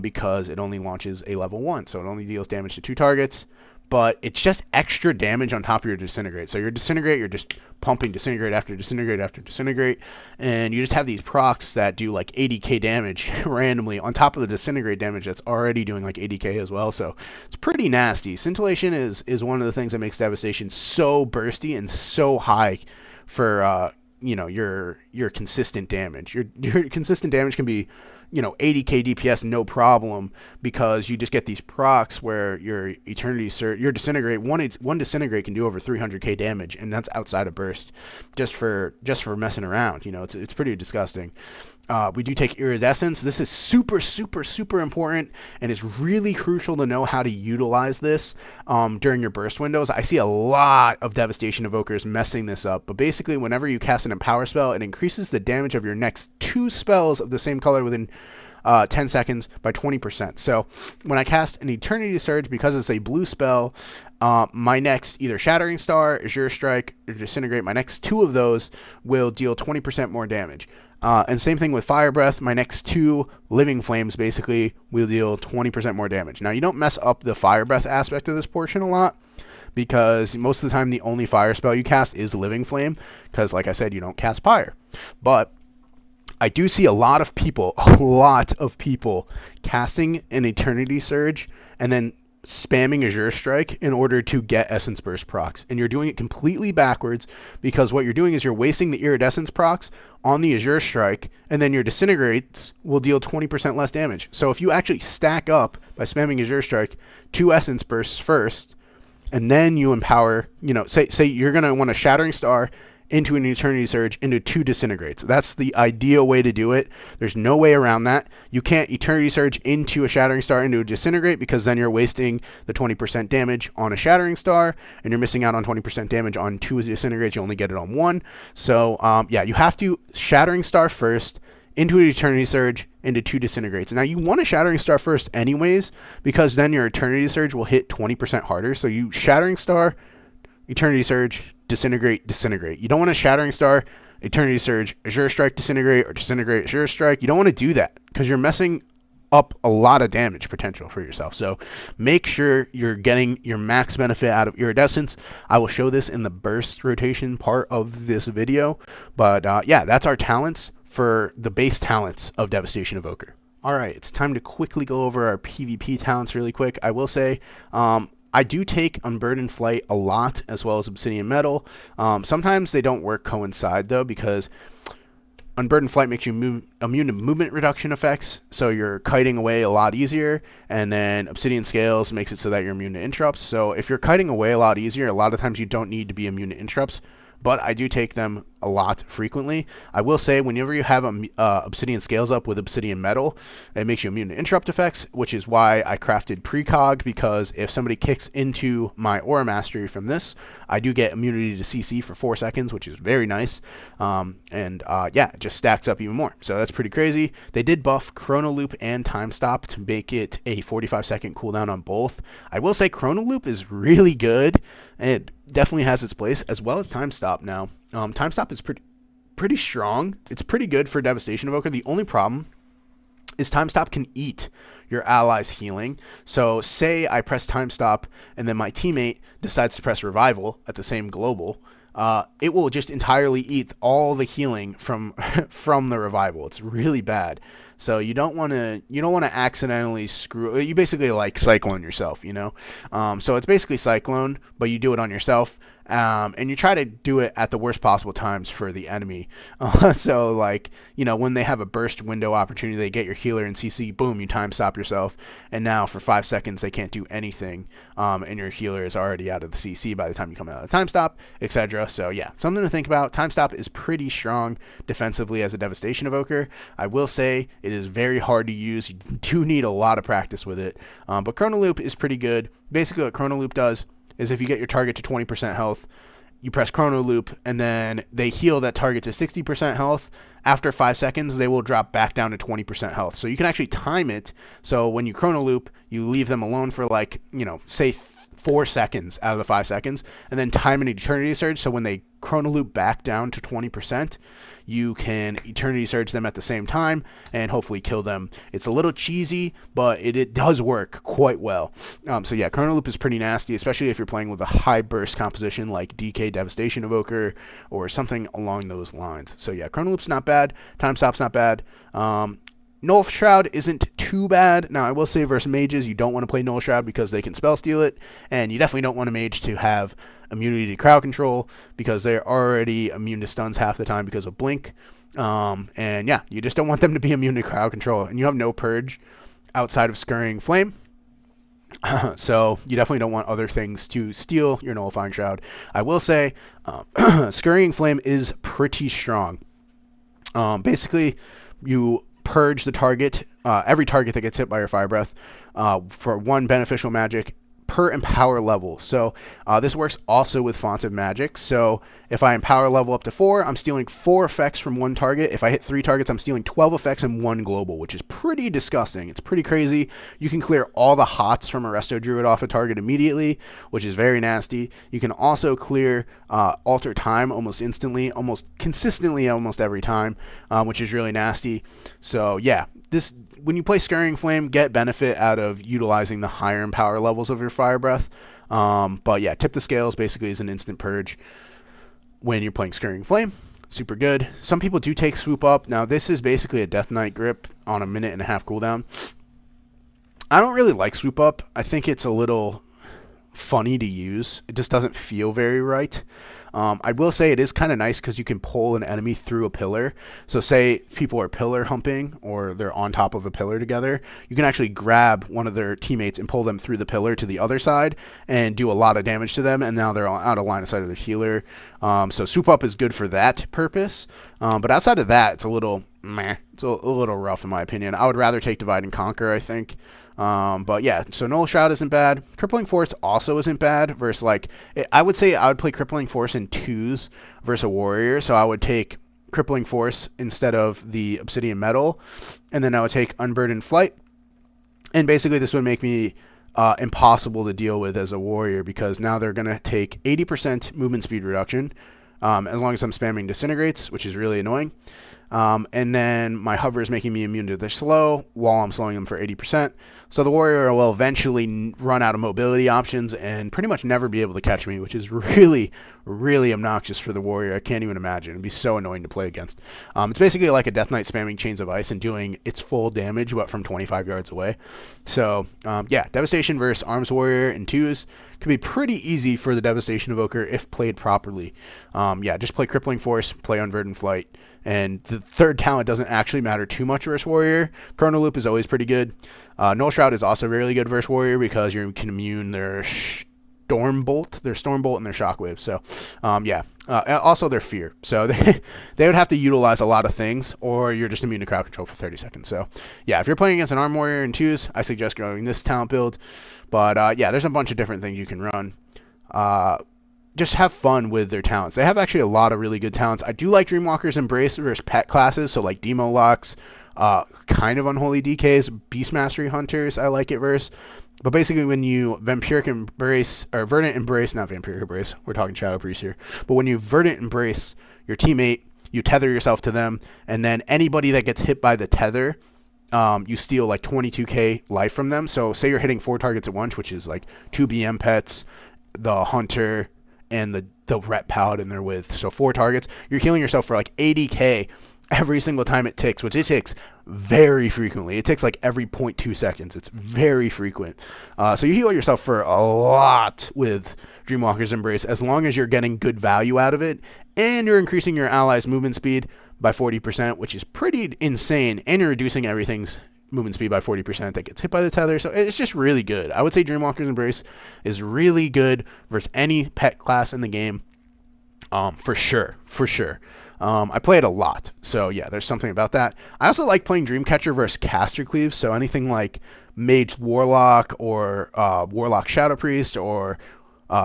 because it only launches a level 1. So it only deals damage to 2 targets. But it's just extra damage on top of your Disintegrate. So your Disintegrate, you're just pumping Disintegrate after Disintegrate after Disintegrate, and you just have these procs that do like 80k damage randomly on top of the Disintegrate damage that's already doing like 80k as well. So it's pretty nasty. Scintillation is one of the things that makes Devastation so bursty and so high for you know, your consistent damage. Your consistent damage can be, you know, 80k DPS no problem because you just get these procs where your Eternity Surge, your Disintegrate, one Disintegrate can do over 300k damage, and that's outside of burst, just for messing around. You know, it's pretty disgusting. We do take Iridescence. This is super, super, super important, and it's really crucial to know how to utilize this during your burst windows. I see a lot of Devastation Evokers messing this up, but basically whenever you cast an Empower spell, it increases the damage of your next 2 spells of the same color within 10 seconds by 20%. So when I cast an Eternity Surge, because it's a blue spell, my next either Shattering Star, Azure Strike, or Disintegrate, my next 2 of those will deal 20% more damage. And same thing with Fire Breath. My next 2 Living Flames basically will deal 20% more damage. Now, you don't mess up the Fire Breath aspect of this portion a lot because most of the time the only fire spell you cast is Living Flame because, like I said, you don't cast fire. But I do see a lot of people casting an Eternity Surge and then spamming Azure Strike in order to get Essence Burst procs, and you're doing it completely backwards because what you're doing is you're wasting the Iridescence procs on the Azure Strike, and then your Disintegrates will deal 20% less damage. So if you actually stack up by spamming Azure Strike 2 Essence Bursts first, and then you empower, you know, say you're going to want a Shattering Star into an Eternity Surge into 2 Disintegrates. That's the ideal way to do it. There's no way around that. You can't Eternity Surge into a Shattering Star into a Disintegrate because then you're wasting the 20% damage on a Shattering Star and you're missing out on 20% damage on 2 Disintegrates. You only get it on 1. So yeah, you have to Shattering Star first into an Eternity Surge into 2 Disintegrates. Now you want a Shattering Star first anyways because then your Eternity Surge will hit 20% harder. So you Shattering Star, Eternity Surge, Disintegrate, Disintegrate. You don't want a Shattering Star, Eternity Surge, Azure Strike, Disintegrate, or Disintegrate, Azure Strike. You don't want to do that because you're messing up a lot of damage potential for yourself. So make sure you're getting your max benefit out of Iridescence. I will show this in the burst rotation part of this video. But yeah, that's our talents for the base talents of Devastation Evoker. All right, it's time to quickly go over our PvP talents really quick. I will say, I do take Unburdened Flight a lot, as well as Obsidian Metal. Sometimes they don't work coincide, though, because Unburdened Flight makes you immune to movement reduction effects, so you're kiting away a lot easier, and then Obsidian Scales makes it so that you're immune to interrupts. So if you're kiting away a lot easier, a lot of times you don't need to be immune to interrupts, but I do take them a lot frequently. I will say whenever you have Obsidian Scales up with Obsidian Metal, it makes you immune to interrupt effects, which is why I crafted Precog, because if somebody kicks into my Aura Mastery from this, I do get immunity to CC for 4 seconds, which is very nice. Yeah, it just stacks up even more. So that's pretty crazy. They did buff Chrono Loop and Time Stop to make it a 45-second cooldown on both. I will say Chrono Loop is really good. It definitely has its place, as well as Time Stop now. Time Stop is pretty strong. It's pretty good for Devastation Evoker. The only problem is Time Stop can eat your allies' healing. So say I press Time Stop and then my teammate decides to press Revival at the same global. It will just entirely eat all the healing from the Revival. It's really bad. So you don't want to accidentally screw. You basically like Cyclone yourself, you know. So it's basically Cyclone, but you do it on yourself. And you try to do it at the worst possible times for the enemy. So, like, you know, when they have a burst window opportunity, they get your healer in CC, boom, you time stop yourself. And now for 5 seconds, they can't do anything. And your healer is already out of the CC by the time you come out of the time stop, etc. So, yeah, something to think about. Time stop is pretty strong defensively as a Devastation Evoker. I will say it is very hard to use. You do need a lot of practice with it. But Chrono Loop is pretty good. Basically, what Chrono Loop does is if you get your target to 20% health you press Chrono Loop, and then they heal that target to 60% health. After 5 seconds, they will drop back down to 20% health. So you can actually time it. So when you Chrono Loop, you leave them alone for like, say 4 seconds out of the 5 seconds, and then time an Eternity Surge. So when they Chrono Loop back down to 20%, you can Eternity Surge them at the same time and hopefully kill them. It's a little cheesy, but it does work quite well. So yeah, Chrono Loop is pretty nasty, especially if you're playing with a high burst composition like DK Devastation Evoker or something along those lines. So yeah, Chrono Loop's not bad. Time Stop's not bad. Null Shroud isn't too bad. Now, I will say versus mages, you don't want to play Null Shroud because they can spell steal it, and you definitely don't want a mage to have immunity to crowd control because they're already immune to stuns half the time because of Blink. And yeah, you just don't want them to be immune to crowd control, and you have no purge outside of Scurrying Flame. So you definitely don't want other things to steal your Nullifying Shroud. I will say Scurrying Flame is pretty strong. Basically, you purge the target, every target that gets hit by your Fire Breath, for 1 beneficial magic per empower level. So this works also with Font of Magic. So if I empower level up to 4, I'm stealing 4 effects from 1 target. If I hit 3 targets, I'm stealing 12 effects and 1 global, which is pretty disgusting. It's pretty crazy. You can clear all the HOTS from a Resto Druid off a target immediately, which is very nasty. You can also clear Alter Time almost instantly, almost consistently, almost every time, which is really nasty. So yeah, when you play Scurrying Flame, get benefit out of utilizing the higher empower levels of your Fire Breath. But yeah, Tip the Scales basically is an instant purge when you're playing Scurrying Flame. Super good. Some people do take Swoop Up. Now, this is basically a Death Knight grip on a 1.5-minute cooldown. I don't really like Swoop Up. I think it's a little funny to use. It just doesn't feel very right. I will say it is kind of nice because you can pull an enemy through a pillar. So say people are pillar humping or they're on top of a pillar together, you can actually grab one of their teammates and pull them through the pillar to the other side and do a lot of damage to them, and now they're out of line of sight of the healer. So Swoop Up is good for that purpose. But outside of that, it's a little meh. It's a little rough in my opinion. I would rather take Divide and Conquer, I think. But yeah, so Null Shroud isn't bad. Crippling Force also isn't bad versus I would say I would play Crippling Force in 2s versus a warrior. So I would take Crippling Force instead of the Obsidian Metal, and then I would take Unburdened Flight. And basically this would make me impossible to deal with as a warrior because now they're going to take 80% movement speed reduction as long as I'm spamming Disintegrates, which is really annoying. And then my hover is making me immune to their slow while I'm slowing them for 80%. So the warrior will eventually run out of mobility options and pretty much never be able to catch me, which is really, really obnoxious for the warrior. I can't even imagine. It'd be so annoying to play against. It's basically like a Death Knight spamming Chains of Ice and doing its full damage, but from 25 yards away. So yeah, Devastation versus Arms Warrior in 2s could be pretty easy for the Devastation Evoker if played properly. Yeah, just play Crippling Force, play Unburdened Flight, and the third talent doesn't actually matter too much versus Warrior. Chrono Loop is always pretty good. Null Shroud is also really good versus Warrior because you can immune their Storm Bolt, and their Shockwave. So, yeah. Also their Fear. So they would have to utilize a lot of things, or you're just immune to crowd control for 30 seconds. So, yeah, if you're playing against an Arm Warrior in 2s, I suggest going this talent build. But, yeah, there's a bunch of different things you can run. Just have fun with their talents. They have actually a lot of really good talents. I do like Dreamwalker's Embrace versus pet classes, so like Demo Locks, kind of Unholy DKs, Beast Mastery Hunters, I like it versus. But basically when you Vampiric Embrace, or Verdant Embrace, not Vampiric Embrace, we're talking Shadow Priest here, but when you Verdant Embrace your teammate, you tether yourself to them, and then anybody that gets hit by the tether, you steal like 22k life from them. So say you're hitting 4 targets at once, which is like 2 BM pets, the Hunter, and the Ret Paladin they're with. So 4 targets, you're healing yourself for like 80k every single time it ticks, which it ticks very frequently. It ticks like every 0.2 seconds. It's very frequent. So you heal yourself for a lot with Dreamwalker's Embrace as long as you're getting good value out of it and you're increasing your allies' movement speed by 40%, which is pretty insane, and you're reducing everything's movement speed by 40% that gets hit by the tether. So it's just really good. I would say Dreamwalker's Embrace is really good versus any pet class in the game. For sure. I play it a lot. So yeah, there's something about that. I also like playing Dreamcatcher versus Caster Cleave. So anything like Mage Warlock or Warlock Shadow Priest or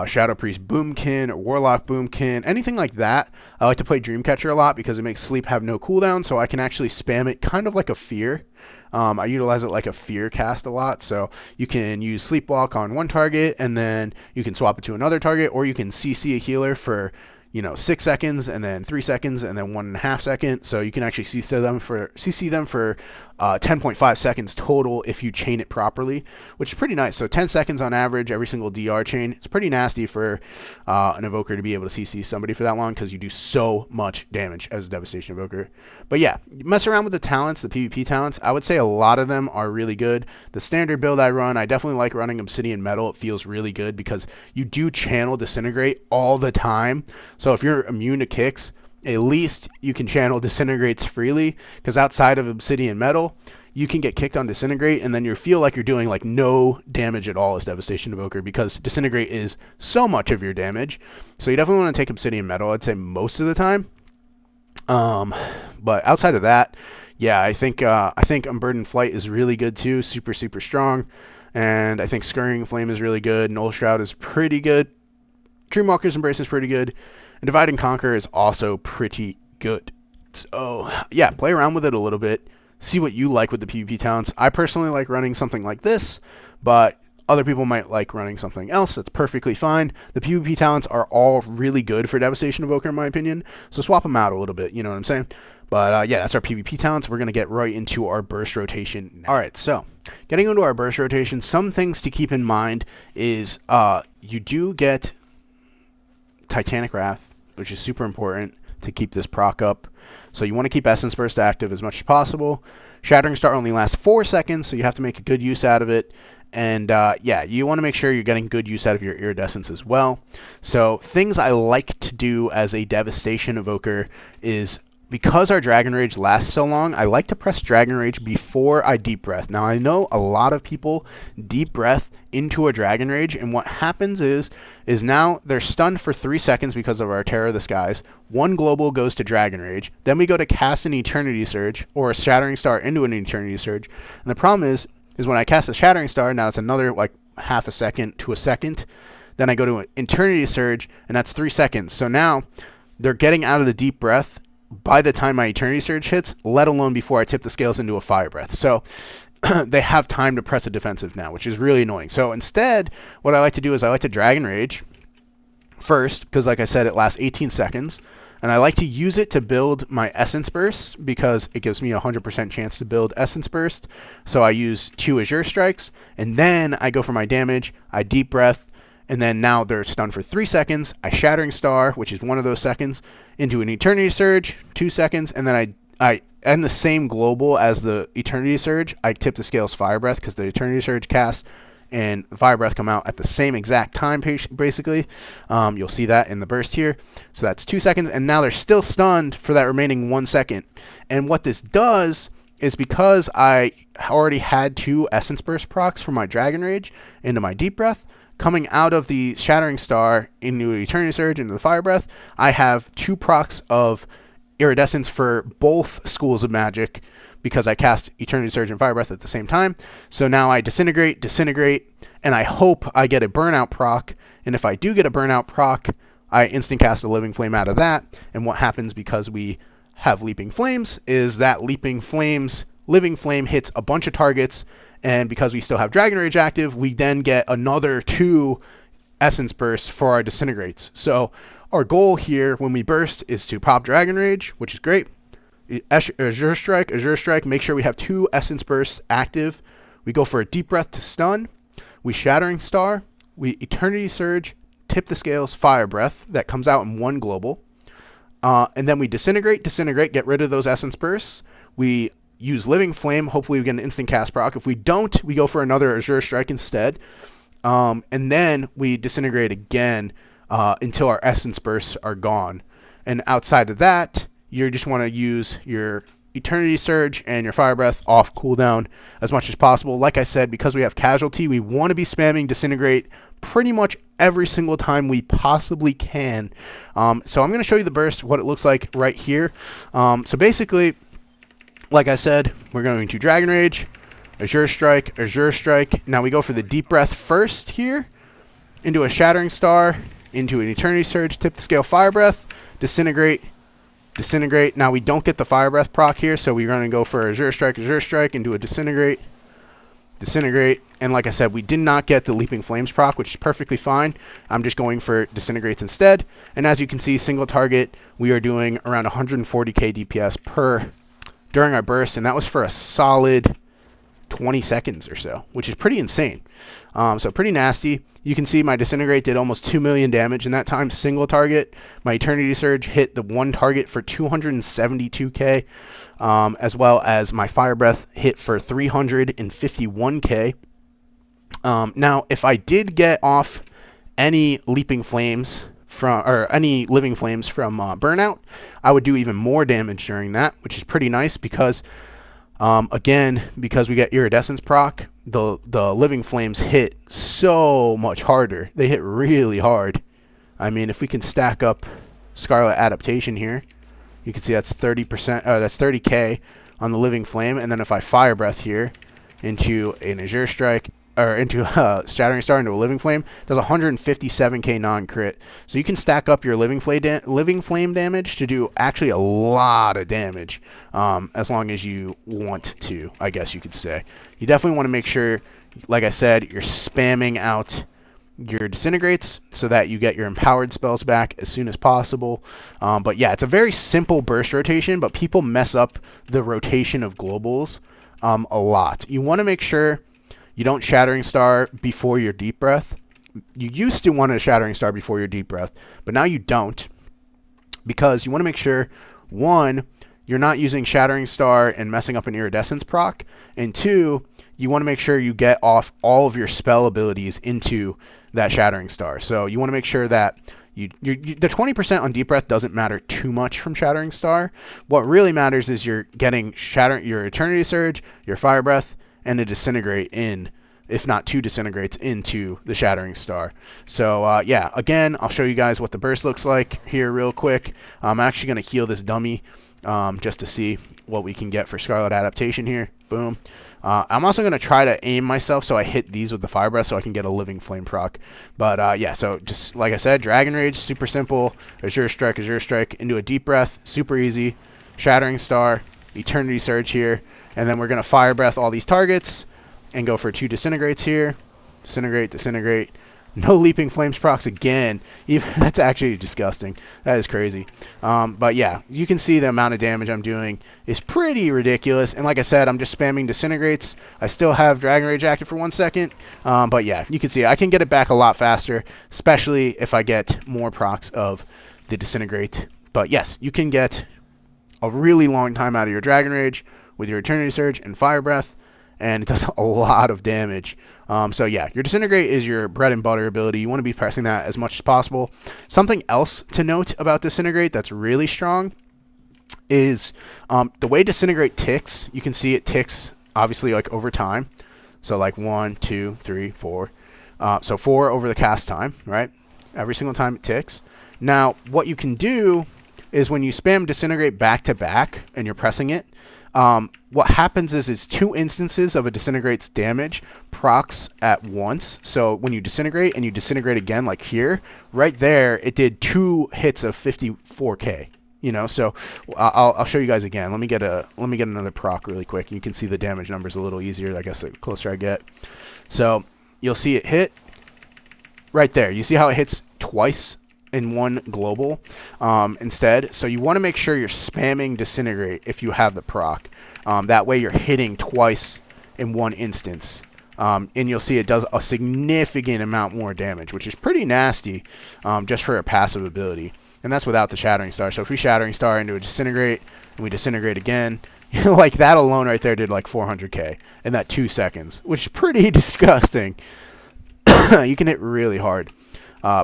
Shadow Priest Boomkin or Warlock Boomkin, anything like that. I like to play Dreamcatcher a lot because it makes sleep have no cooldown, so I can actually spam it kind of like a fear. I utilize it like a fear cast a lot, so you can use Sleepwalk on one target, and then you can swap it to another target, or you can CC a healer for 6 seconds, and then 3 seconds, and then 1.5 seconds. So you can actually CC them for 10.5 seconds total if you chain it properly, which is pretty nice. So 10 seconds on average every single DR chain. It's pretty nasty for an Evoker to be able to CC somebody for that long because you do so much damage as a Devastation Evoker. But yeah, mess around with the talents, the PvP talents. I would say a lot of them are really good. The standard build I run, I definitely like running Obsidian Metal. It feels really good because you do channel Disintegrate all the time. So if you're immune to kicks, at least you can channel Disintegrates freely, because outside of Obsidian Metal, you can get kicked on Disintegrate, and then you feel like you're doing like no damage at all as Devastation Evoker, because Disintegrate is so much of your damage. So you definitely want to take Obsidian Metal, I'd say most of the time. But outside of that, yeah, I think Unburdened Flight is really good too, super strong, and I think Scurrying Flame is really good. Null Shroud is pretty good. Dreamwalker's Embrace is pretty good. And Divide and Conquer is also pretty good. So, yeah, play around with it a little bit. See what you like with the PvP talents. I personally like running something like this, but other people might like running something else. That's perfectly fine. The PvP talents are all really good for Devastation Evoker, in my opinion. So swap them out a little bit, you know what I'm saying? But, yeah, that's our PvP talents. We're going to get right into our burst rotation now. All right, so getting into our burst rotation, some things to keep in mind is you do get Titanic Wrath, which is super important to keep this proc up. So you want to keep Essence Burst active as much as possible. Shattering Star only lasts 4 seconds, so you have to make a good use out of it. And yeah, you want to make sure you're getting good use out of your Iridescence as well. So things I like to do as a Devastation Evoker is, because our Dragon Rage lasts so long, I like to press Dragon Rage before I Deep Breath. Now, I know a lot of people Deep Breath into a Dragon Rage, and what happens is now they're stunned for 3 seconds because of our Terror of the Skies. 1 global goes to Dragon Rage. Then we go to cast an Eternity Surge, or a Shattering Star into an Eternity Surge. And the problem is when I cast a Shattering Star, now it's another like half a second to a second. Then I go to an Eternity Surge, and that's 3 seconds. So now they're getting out of the Deep Breath by the time my Eternity Surge hits, let alone before I tip the scales into a Fire Breath. So they have time to press a defensive now, which is really annoying. So instead, what I like to do is I like to Dragon Rage first, because like I said, it lasts 18 seconds. And I like to use it to build my Essence Burst, because it gives me a 100% chance to build Essence Burst. So I use 2 Azure Strikes, and then I go for my damage, I Deep Breath, and then now they're stunned for 3 seconds. I Shattering Star, which is 1 of those seconds, into an Eternity Surge, 2 seconds, and then I end the same global as the Eternity Surge. I tip the scales Fire Breath, because the Eternity Surge casts and Fire Breath come out at the same exact time, basically. You'll see that in the burst here. So that's 2 seconds, and now they're still stunned for that remaining 1 second. And what this does is, because I already had 2 Essence Burst procs for my Dragon Rage into my Deep Breath, coming out of the Shattering Star into Eternity Surge into the Fire Breath, I have 2 procs of Iridescence for both schools of magic, because I cast Eternity Surge and Fire Breath at the same time. So now I Disintegrate, and I hope I get a Burnout proc. And if I do get a Burnout proc, I instant cast a Living Flame out of that. And what happens, because we have Leaping Flames, is that Living Flame hits a bunch of targets, and because we still have Dragon Rage active, we then get another 2 Essence Bursts for our Disintegrates. So our goal here when we burst is to pop Dragon Rage, which is great. Azure Strike, make sure we have 2 Essence Bursts active. We go for a Deep Breath to stun. We Shattering Star. We Eternity Surge, tip the scales, Fire Breath. That comes out in 1 global. And then we Disintegrate, get rid of those Essence Bursts. We use Living Flame. Hopefully we get an instant cast proc. If we don't, we go for another Azure Strike instead. And then we Disintegrate again until our Essence Bursts are gone. And outside of that, you just want to use your Eternity Surge and your Fire Breath off cooldown as much as possible. Like I said, because we have Casualty, we want to be spamming Disintegrate pretty much every single time we possibly can. So I'm going to show you the burst, what it looks like right here. So basically, like I said, we're going to Dragon Rage, Azure Strike. Now we go for the Deep Breath first here. into a Shattering Star, into an Eternity Surge, tip the scale Fire Breath, Disintegrate, Disintegrate. Now we don't get the Fire Breath proc here, so we're going to go for Azure Strike, into a Disintegrate, Disintegrate. And like I said, we did not get the Leaping Flames proc, which is perfectly fine. I'm just going for Disintegrates instead. And as you can see, single target, we are doing around 140k DPS during our burst, and that was for a solid 20 seconds or so, which is pretty insane. So pretty nasty. You can see my Disintegrate did almost 2 million damage in that time, single target. My Eternity Surge hit the one target for 272k, as well as my Fire Breath hit for 351k. Now, if I did get off any Leaping Flames or any Living Flames from Burnout, I would do even more damage during that, which is pretty nice because again, because we get Iridescence proc, the Living Flames hit so much harder. They hit really hard. I mean, if we can stack up Scarlet Adaptation here, you can see that's 30%, that's 30k on the Living Flame. And then if I Fire Breath here into an Azure Strike, or into a Shattering Star into a Living Flame, does 157k non-crit. So you can stack up your Living Flame damage to do actually a lot of damage, as long as you want to, I guess you could say. You definitely want to make sure, like I said, you're spamming out your Disintegrates so that you get your empowered spells back as soon as possible. But yeah, it's a very simple burst rotation, but people mess up the rotation of globals a lot. You want to make sure you don't Shattering Star before your Deep Breath. You used to want to Shattering Star before your Deep Breath, but now you don't, because you want to make sure, one, you're not using Shattering Star and messing up an Iridescence proc, and two, you want to make sure you get off all of your spell abilities into that Shattering Star. So you want to make sure that the 20% on Deep Breath doesn't matter too much from Shattering Star. What really matters is you're getting your Eternity Surge, your Fire Breath, and a Disintegrate in, if not 2 Disintegrates into the Shattering Star. So yeah, again, I'll show you guys what the burst looks like here real quick. I'm actually going to heal this dummy just to see what we can get for Scarlet Adaptation here. Boom. I'm also going to try to aim myself so I hit these with the Fire Breath so I can get a Living Flame proc. But yeah, so just like I said, Dragon Rage, super simple. Azure Strike into a Deep Breath, super easy. Shattering Star, Eternity Surge here. And then we're going to Fire Breath all these targets and go for 2 Disintegrates here. Disintegrate. No Leaping Flames procs again. That's actually disgusting. That is crazy. But yeah, you can see the amount of damage I'm doing is pretty ridiculous. And like I said, I'm just spamming Disintegrates. I still have Dragon Rage active for 1 second. But yeah, you can see I can get it back a lot faster, especially if I get more procs of the Disintegrate. But yes, you can get a really long time out of your Dragon Rage with your Eternity Surge and Fire Breath, and it does a lot of damage. So yeah, your Disintegrate is your bread and butter ability. You want to be pressing that as much as possible. Something else to note about Disintegrate that's really strong is the way Disintegrate ticks. You can see it ticks obviously like over time. So like 1, 2, 3, 4. So 4 over the cast time, right? Every single time it ticks. Now, what you can do is when you spam Disintegrate back to back and you're pressing it, what happens is 2 instances of a Disintegrate's damage procs at once. So when you Disintegrate and you Disintegrate again, like here, right there, it did 2 hits of 54k. You know, so I'll show you guys again. Let me get another proc really quick. You can see the damage numbers a little easier, I guess, the closer I get. So you'll see it hit right there. You see how it hits twice in one global instead. So you want to make sure you're spamming Disintegrate if you have the proc. That way you're hitting twice in one instance. And you'll see it does a significant amount more damage, which is pretty nasty just for a passive ability. And that's without the Shattering Star. So if we Shattering Star into a Disintegrate and we Disintegrate again, like that alone right there did like 400k in that 2 seconds, which is pretty disgusting. You can hit really hard.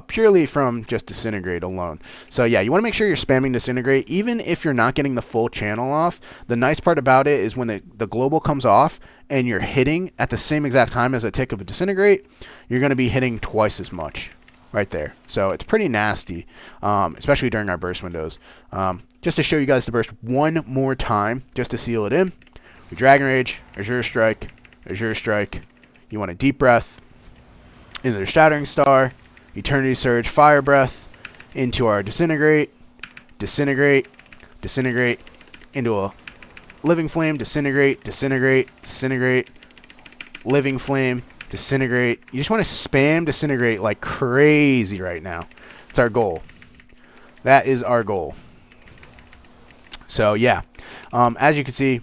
Purely from just Disintegrate alone. So yeah, you want to make sure you're spamming Disintegrate even if you're not getting the full channel off. The nice part about it is when the global comes off and you're hitting at the same exact time as a tick of a Disintegrate, you're going to be hitting twice as much right there. So it's pretty nasty, especially during our burst windows. Just to show you guys the burst one more time, just to seal it in. We Dragon Rage, Azure Strike. You want a Deep Breath into the Shattering Star. Eternity Surge, Fire Breath into our Disintegrate, Disintegrate, Disintegrate, into a Living Flame, Disintegrate, Disintegrate, Disintegrate, Living Flame, Disintegrate. You just want to spam Disintegrate like crazy right now. It's our goal. That is our goal. So yeah, as you can see,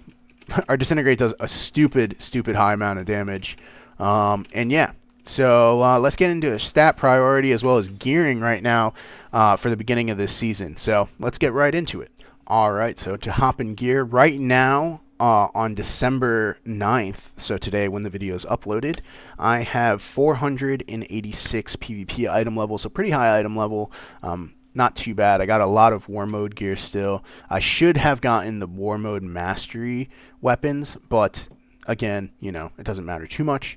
our Disintegrate does a stupid high amount of damage. And yeah, so let's get into a stat priority as well as gearing right now for the beginning of this season. So let's get right into it. All right, so to hop in gear right now on December 9th, so today when the video is uploaded, I have 486 PvP item level, so pretty high item level. Not too bad. I got a lot of war mode gear still. I should have gotten the war mode mastery weapons, but again, you know, it doesn't matter too much.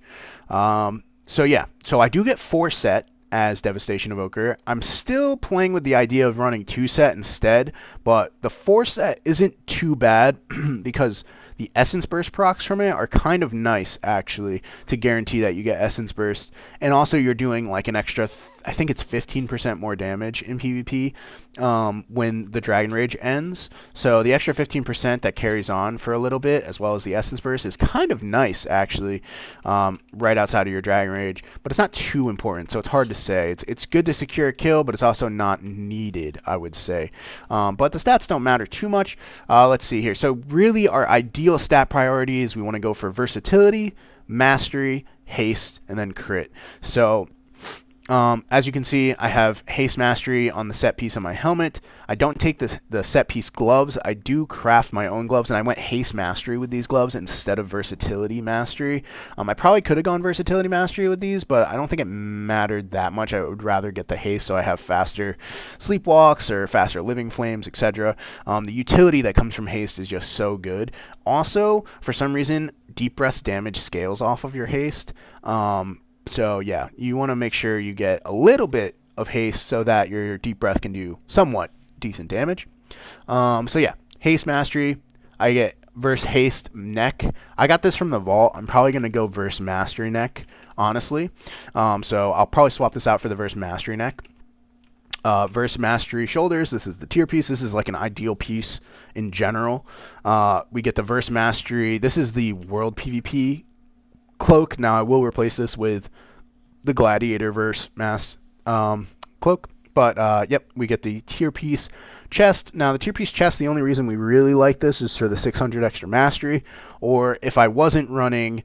So yeah, so I do get 4 set as Devastation Evoker. I'm still playing with the idea of running 2 set instead, but the 4 set isn't too bad because the Essence Burst procs from it are kind of nice, actually, to guarantee that you get Essence Burst. And also you're doing like an extra, I think it's 15% more damage in PvP when the Dragon Rage ends. So the extra 15% that carries on for a little bit, as well as the Essence Burst, is kind of nice, actually, right outside of your Dragon Rage. But it's not too important, so it's hard to say. It's good to secure a kill, but it's also not needed, I would say. But the stats don't matter too much. Let's see here. So really our ideal stat priorities, we want to go for versatility, mastery, haste, and then crit. So as you can see, I have haste mastery on the set piece on my helmet. I don't take the set piece gloves. I do craft my own gloves, and I went haste mastery with these gloves instead of versatility mastery. I probably could have gone versatility mastery with these, but I don't think it mattered that much. I would rather get the haste so I have faster sleepwalks or faster living flames, etc. The utility that comes from haste is just so good. Also, for some reason, deep breath's damage scales off of your haste. So yeah, you want to make sure you get a little bit of haste so that your deep breath can do somewhat decent damage. So yeah, haste mastery. I get verse haste neck. I got this from the vault. I'm probably going to go verse mastery neck, honestly. So I'll probably swap this out for the verse mastery neck. Verse mastery shoulders. This is the tier piece. This is like an ideal piece in general. We get the verse mastery. This is the world PvP cloak. Now I will replace this with the gladiator verse mass cloak, but yep, we get the tier piece chest. Now the tier piece chest, the only reason we really like this is for the 600 extra mastery, or if I wasn't running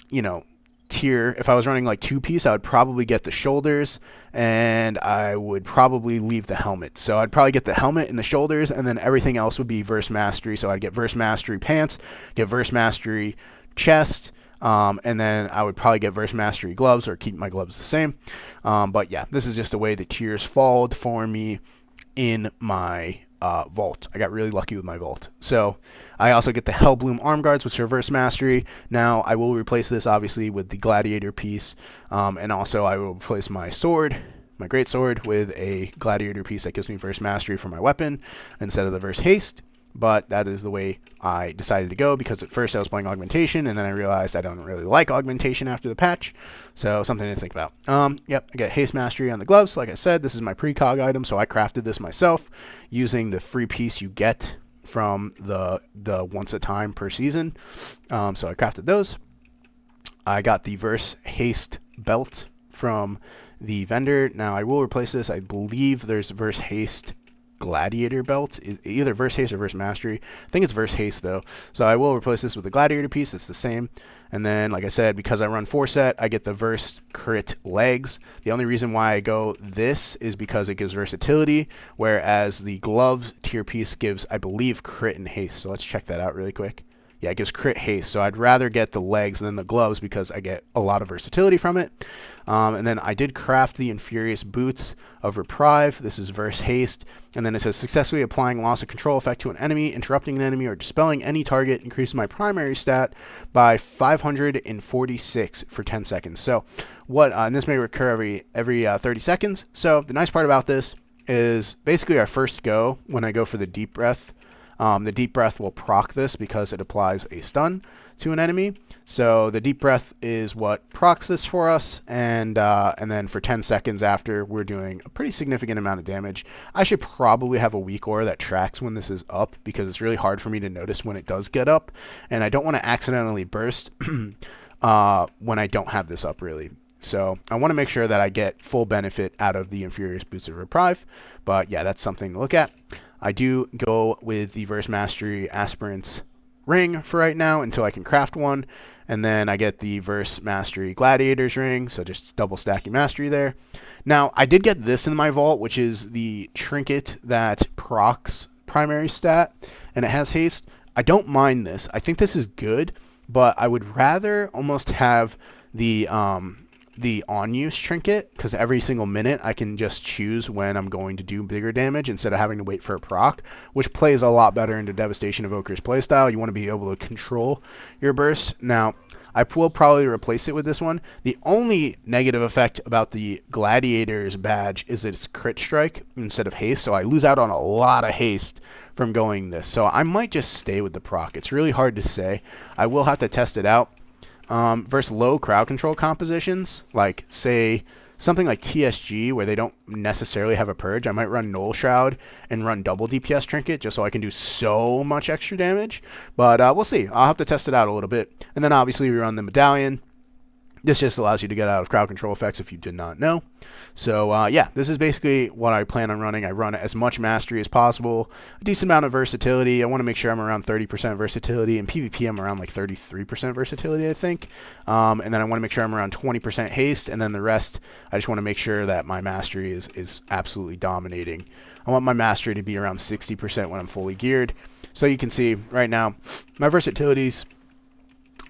you know, if I was running like 2 piece, I would probably get the shoulders and I would probably leave the helmet. So I'd probably get the helmet and the shoulders, and then everything else would be verse mastery. So I'd get verse mastery pants, get verse mastery chest, and then I would probably get verse mastery gloves or keep my gloves the same. But yeah, this is just the way the tiers followed for me in my vault. I got really lucky with my vault. So I also get the Hellbloom arm guards, which are verse mastery. Now I will replace this obviously with the gladiator piece, and also I will replace my sword, my great sword, with a gladiator piece that gives me verse mastery for my weapon instead of the verse haste. But that is the way I decided to go, because at first I was playing augmentation, and then I realized I don't really like augmentation after the patch. So something to think about. Yep, I get haste mastery on the gloves. Like I said, this is my precog item, so I crafted this myself using the free piece you get from the once a time per season. So I crafted those. I got the verse haste belt from the vendor. Now I will replace this. I believe there's verse haste gladiator belt, either verse haste or verse mastery. I think it's verse haste though, so I will replace this with the gladiator piece. It's the same. And then, like I said, because I run 4 set, I get the verse crit legs. The only reason why I go this is because it gives versatility, whereas the glove tier piece gives, I believe, crit and haste. So let's check that out really quick. Yeah, it gives crit haste, so I'd rather get the legs than the gloves because I get a lot of versatility from it. And then I did craft the Infurious Boots of Reprieve. This is verse haste, and then it says successfully applying loss of control effect to an enemy, interrupting an enemy, or dispelling any target increases my primary stat by 546 for 10 seconds. So what, and this may recur every 30 seconds. So the nice part about this is basically our first go, when I go for the deep breath, The Deep Breath will proc this because it applies a stun to an enemy. So the Deep Breath is what procs this for us, and then for 10 seconds after, we're doing a pretty significant amount of damage. I should probably have a weak aura that tracks when this is up, because it's really hard for me to notice when it does get up, and I don't want to accidentally burst when I don't have this up, really. So I want to make sure that I get full benefit out of the Infurious Boots of Reprieve, but yeah, that's something to look at. I do go with the Verse Mastery Aspirant's Ring for right now until I can craft one, and then I get the Verse Mastery Gladiator's Ring, so just double stacking mastery there. Now, I did get this in my vault, which is the trinket that procs primary stat, and it has haste. I don't mind this. I think this is good, but I would rather almost have the on-use trinket, because every single minute I can just choose when I'm going to do bigger damage instead of having to wait for a proc, which plays a lot better into Devastation Evoker's playstyle. You want to be able to control your burst. Now, I will probably replace it with this one. The only negative effect about the Gladiator's badge is that it's crit strike instead of haste, so I lose out on a lot of haste from going this. So I might just stay with the proc. It's really hard to say. I will have to test it out. Versus low crowd control compositions, like say something like TSG where they don't necessarily have a purge, I might run Null Shroud and run double DPS Trinket just so I can do so much extra damage. But we'll see. I'll have to test it out a little bit. And then obviously we run the Medallion. This just allows you to get out of crowd control effects if you did not know. So yeah, this is basically what I plan on running. I run as much mastery as possible, a decent amount of versatility. I want to make sure I'm around 30% versatility. In PvP, I'm around like 33% versatility, I think. And then I want to make sure I'm around 20% haste, and then the rest, I just want to make sure that my mastery is absolutely dominating. I want my mastery to be around 60% when I'm fully geared. So you can see right now, my versatility's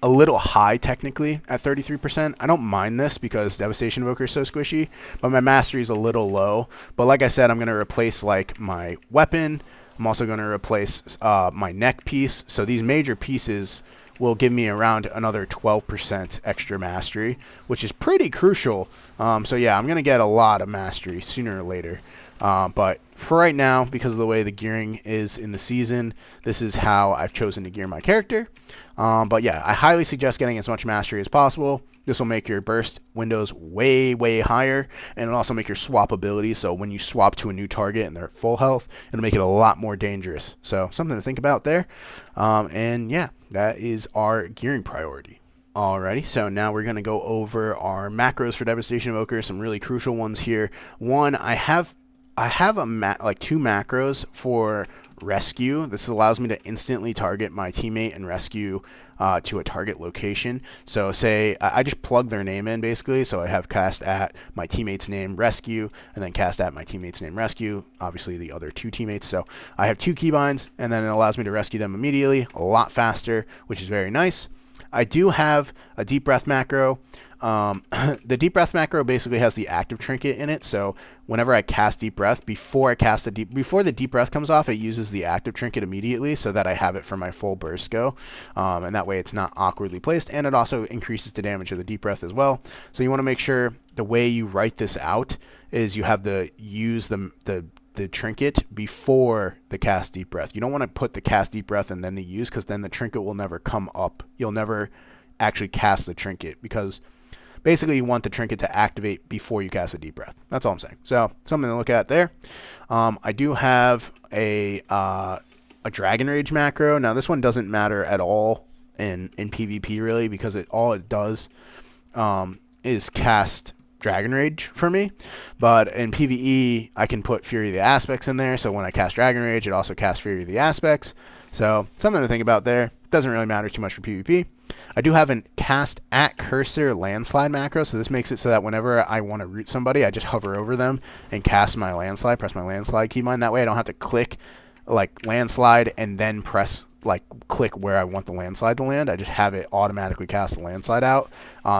a little high technically at 33%. I don't mind this because Devastation Evoker is so squishy, but my mastery is a little low. But like I said, I'm going to replace like my weapon. I'm also going to replace my neck piece. So these major pieces will give me around another 12% extra mastery, which is pretty crucial. So yeah, I'm going to get a lot of mastery sooner or later. But for right now, because of the way the gearing is in the season, this is how I've chosen to gear my character. But yeah, I highly suggest getting as much mastery as possible. This will make your burst windows way, way higher, and it'll also make your swap ability, so when you swap to a new target and they're at full health, it'll make it a lot more dangerous. So something to think about there. And yeah, that is our gearing priority. Alrighty, so now we're going to go over our macros for Devastation Evoker, some really crucial ones here. One, I have like two macros for rescue. This allows me to instantly target my teammate and rescue to a target location. So say I just plug their name in basically. So I have cast at my teammate's name rescue, and then cast at my teammate's name rescue, obviously the other two teammates. So I have two keybinds, and then it allows me to rescue them immediately, a lot faster, which is very nice. I do have a deep breath macro. The deep breath macro basically has the active trinket in it, so whenever I cast deep breath, before the deep breath comes off, it uses the active trinket immediately so that I have it for my full burst go, and that way it's not awkwardly placed, and it also increases the damage of the deep breath as well. So you want to make sure the way you write this out is you have to use the trinket before the cast deep breath. You don't want to put the cast deep breath and then the use, because then the trinket will never come up. You'll never actually cast the trinket, because basically you want the trinket to activate before you cast a deep breath. That's all I'm saying. So something to look at there. I do have a Dragon Rage macro. Now this one doesn't matter at all in PvP really, because all it does is cast Dragon Rage for me, but in PvE I can put Fury of the Aspects in there, so when I cast Dragon Rage it also casts Fury of the Aspects. So something to think about there. Doesn't really matter too much for PvP. I do have a cast at cursor landslide macro, so this makes it so that whenever I want to root somebody, I just hover over them and cast my landslide, press my landslide keybind. That way I don't have to click like landslide and then press click where I want the landslide to land. I just have it automatically cast the landslide out.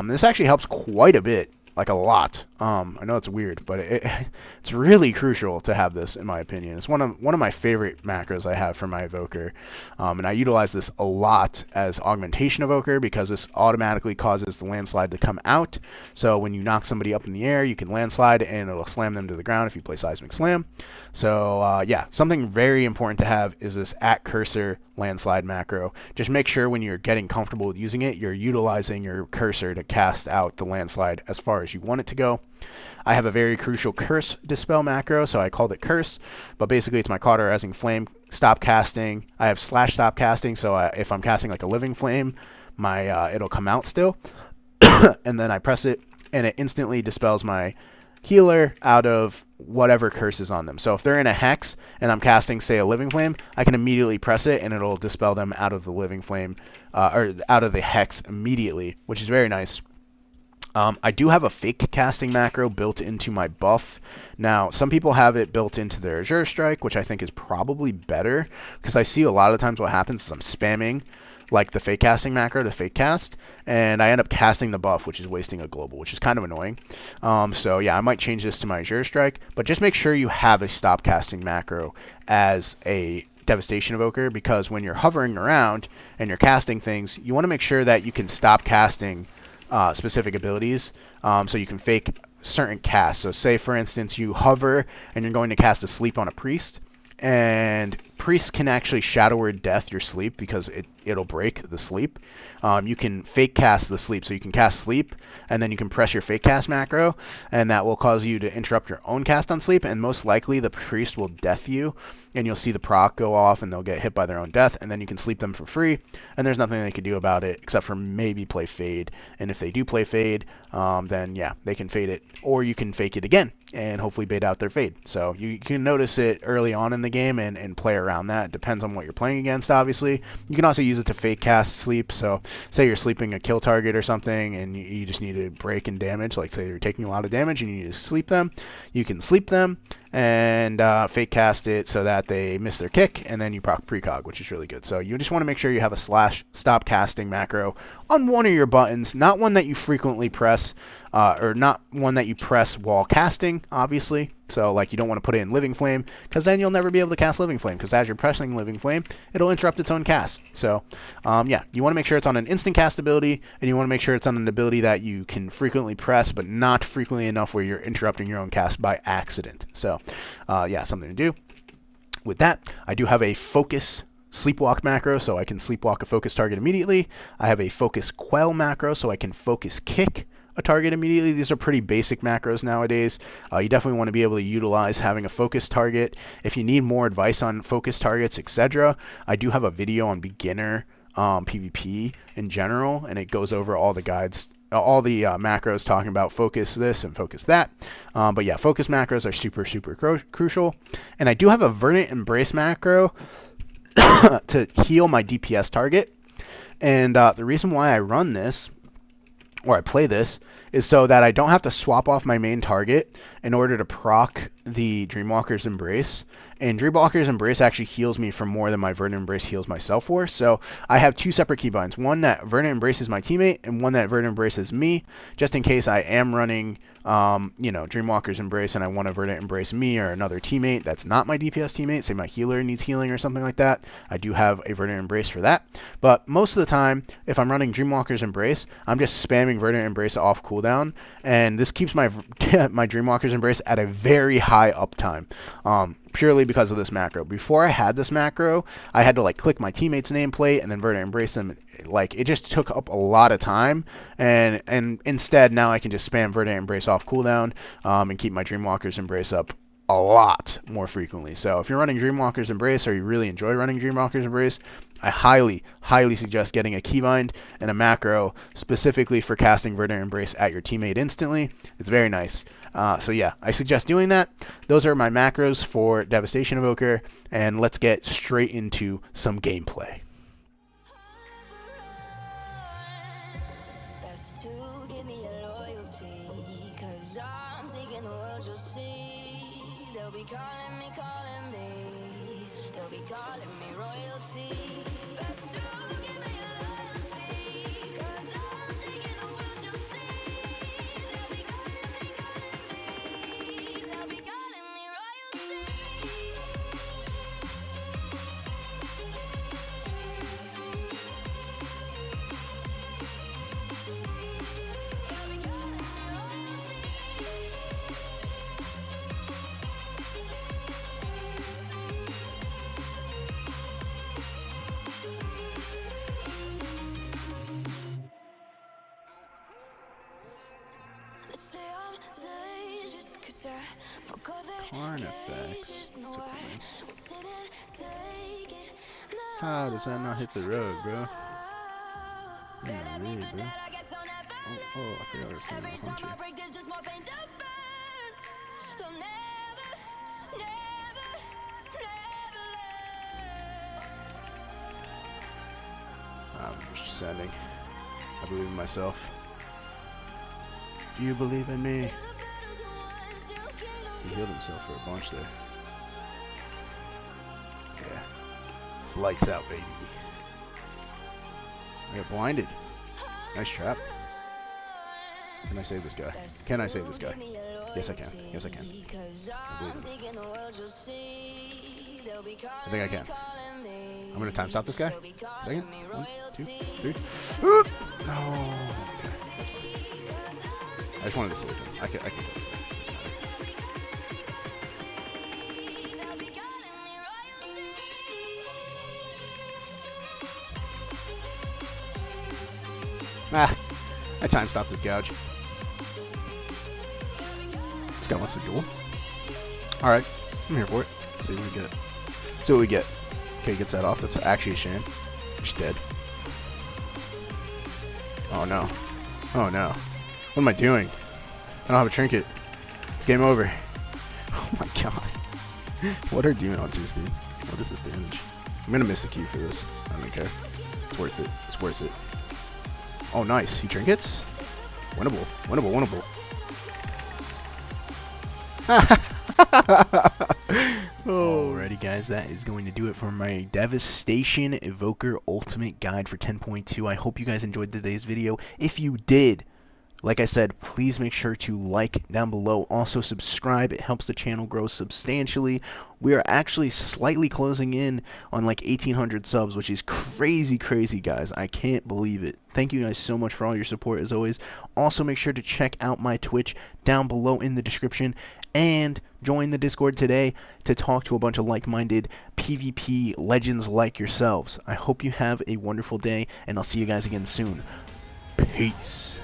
This actually helps quite a bit like a lot. I know it's weird, but it's really crucial to have this, in my opinion. It's one of my favorite macros I have for my evoker, and I utilize this a lot as augmentation evoker because this automatically causes the landslide to come out. So when you knock somebody up in the air, you can landslide and it'll slam them to the ground if you play seismic slam. So yeah, something very important to have is this at cursor landslide macro. Just make sure when you're getting comfortable with using it, you're utilizing your cursor to cast out the landslide as far as you want it to go. I have a very crucial curse dispel macro, so I called it curse, but basically it's my cauterizing flame stop casting. I have slash stop casting, so if I'm casting like a living flame, my it'll come out still, and then I press it and it instantly dispels my healer out of whatever curse is on them. So if they're in a hex and I'm casting, say, a living flame, I can immediately press it and it'll dispel them out of the living flame, or out of the hex immediately, which is very nice. I do have a fake casting macro built into my buff. Now, some people have it built into their Azure Strike, which I think is probably better, because I see a lot of times what happens is I'm spamming like the fake casting macro to fake cast, and I end up casting the buff, which is wasting a global, which is kind of annoying. So yeah, I might change this to my Azure Strike, but just make sure you have a stop casting macro as a Devastation Evoker, because when you're hovering around and you're casting things, you want to make sure that you can stop casting specific abilities, so you can fake certain casts. So say, for instance, you hover and you're going to cast a sleep on a priest, and priest can actually Shadow Word Death your sleep because it'll break the sleep. You can fake cast the sleep, so you can cast sleep and then you can press your fake cast macro, and that will cause you to interrupt your own cast on sleep, and most likely the priest will death you, and you'll see the proc go off and they'll get hit by their own death, and then you can sleep them for free, and there's nothing they can do about it except for maybe play fade. And if they do play fade, then yeah, they can fade it, or you can fake it again and hopefully bait out their fade. So you can notice it early on in the game and play around that. It depends on what you're playing against, obviously. You can also use it to fake cast sleep. So say you're sleeping a kill target or something and you just need to break and damage, like say you're taking a lot of damage and you need to sleep them. You can sleep them and fake cast it so that they miss their kick, and then you proc precog, which is really good. So you just want to make sure you have a slash stop casting macro on one of your buttons, not one that you frequently press, or not one that you press while casting, obviously. So like you don't want to put it in Living Flame, because then you'll never be able to cast Living Flame, because as you're pressing Living Flame, it'll interrupt its own cast. So yeah, you want to make sure it's on an instant cast ability, and you want to make sure it's on an ability that you can frequently press, but not frequently enough where you're interrupting your own cast by accident. So yeah, something to do. With that, I do have a focus sleepwalk macro, so I can sleepwalk a focus target immediately. I have a focus quell macro, so I can focus kick a target immediately. These are pretty basic macros nowadays. You definitely want to be able to utilize having a focus target. If you need more advice on focus targets, etc., I do have a video on beginner PvP in general, and it goes over all the guides, all the macros talking about focus this and focus that. But yeah, focus macros are super crucial. And I do have a Verdant Embrace macro to heal my DPS target. And the reason why I run this, or I play this, is so that I don't have to swap off my main target in order to proc the Dreamwalker's Embrace. And Dreamwalker's Embrace actually heals me for more than my Verdant Embrace heals myself for. So I have two separate keybinds. One that Verdant Embraces my teammate, and one that Verdant Embraces me, just in case I am running you know, Dreamwalker's Embrace and I want to Verdant Embrace me or another teammate that's not my DPS teammate, say my healer needs healing or something like that. I do have a Verdant Embrace for that. But most of the time, if I'm running Dreamwalker's Embrace, I'm just spamming Verdant Embrace off cooldown, and this keeps my my Dreamwalker's Embrace at a very high uptime. Purely because of this macro. Before I had this macro, I had to like click my teammate's nameplate and then Verdant Embrace them. Like it just took up a lot of time, and instead now I can just spam Verdant Embrace off cooldown and keep my Dreamwalker's Embrace up a lot more frequently. So if you're running Dreamwalker's Embrace, or you really enjoy running Dreamwalker's Embrace, I highly suggest getting a keybind and a macro specifically for casting Verdant Embrace at your teammate instantly. It's very nice. So yeah, I suggest doing that. Those are my macros for Devastation Evoker, and let's get straight into some gameplay. Carnifex. How does that not hit the road, bro? Yeah, really, bro. Oh, I forgot I was playing the hunter. I'm just sending. I believe in myself. Do you believe in me? He healed himself for a bunch there. Yeah. It's lights out, baby. I got blinded. Nice trap. Can I save this guy? Can I save this guy? Yes, I can. Yes, I can. I believe in it. I think I can. I'm gonna time stop this guy. Second. 1, 2, 3. No. That's fine. I just wanted to save him. I can kill this guy. Ah, I time stopped this gouge. This guy wants to duel. Alright, I'm here for it. Let's see what we get. Let's see what we get. Okay, he gets that off. That's actually a shame. He's dead. Oh no. Oh no. What am I doing? I don't have a trinket. It's game over. Oh my god. What are demon hunters, dude? What is this damage? I'm gonna miss the key for this. I don't care. It's worth it. It's worth it. Oh, nice. He trinkets? Winnable. Winnable, winnable. Alrighty, guys. That is going to do it for my Devastation Evoker Ultimate Guide for 10.2. I hope you guys enjoyed today's video. If you did, like I said, please make sure to like down below. Also, subscribe. It helps the channel grow substantially. We are actually slightly closing in on like 1,800 subs, which is crazy, crazy, guys. I can't believe it. Thank you guys so much for all your support, as always. Also, make sure to check out my Twitch down below in the description. And join the Discord today to talk to a bunch of like-minded PvP legends like yourselves. I hope you have a wonderful day, and I'll see you guys again soon. Peace.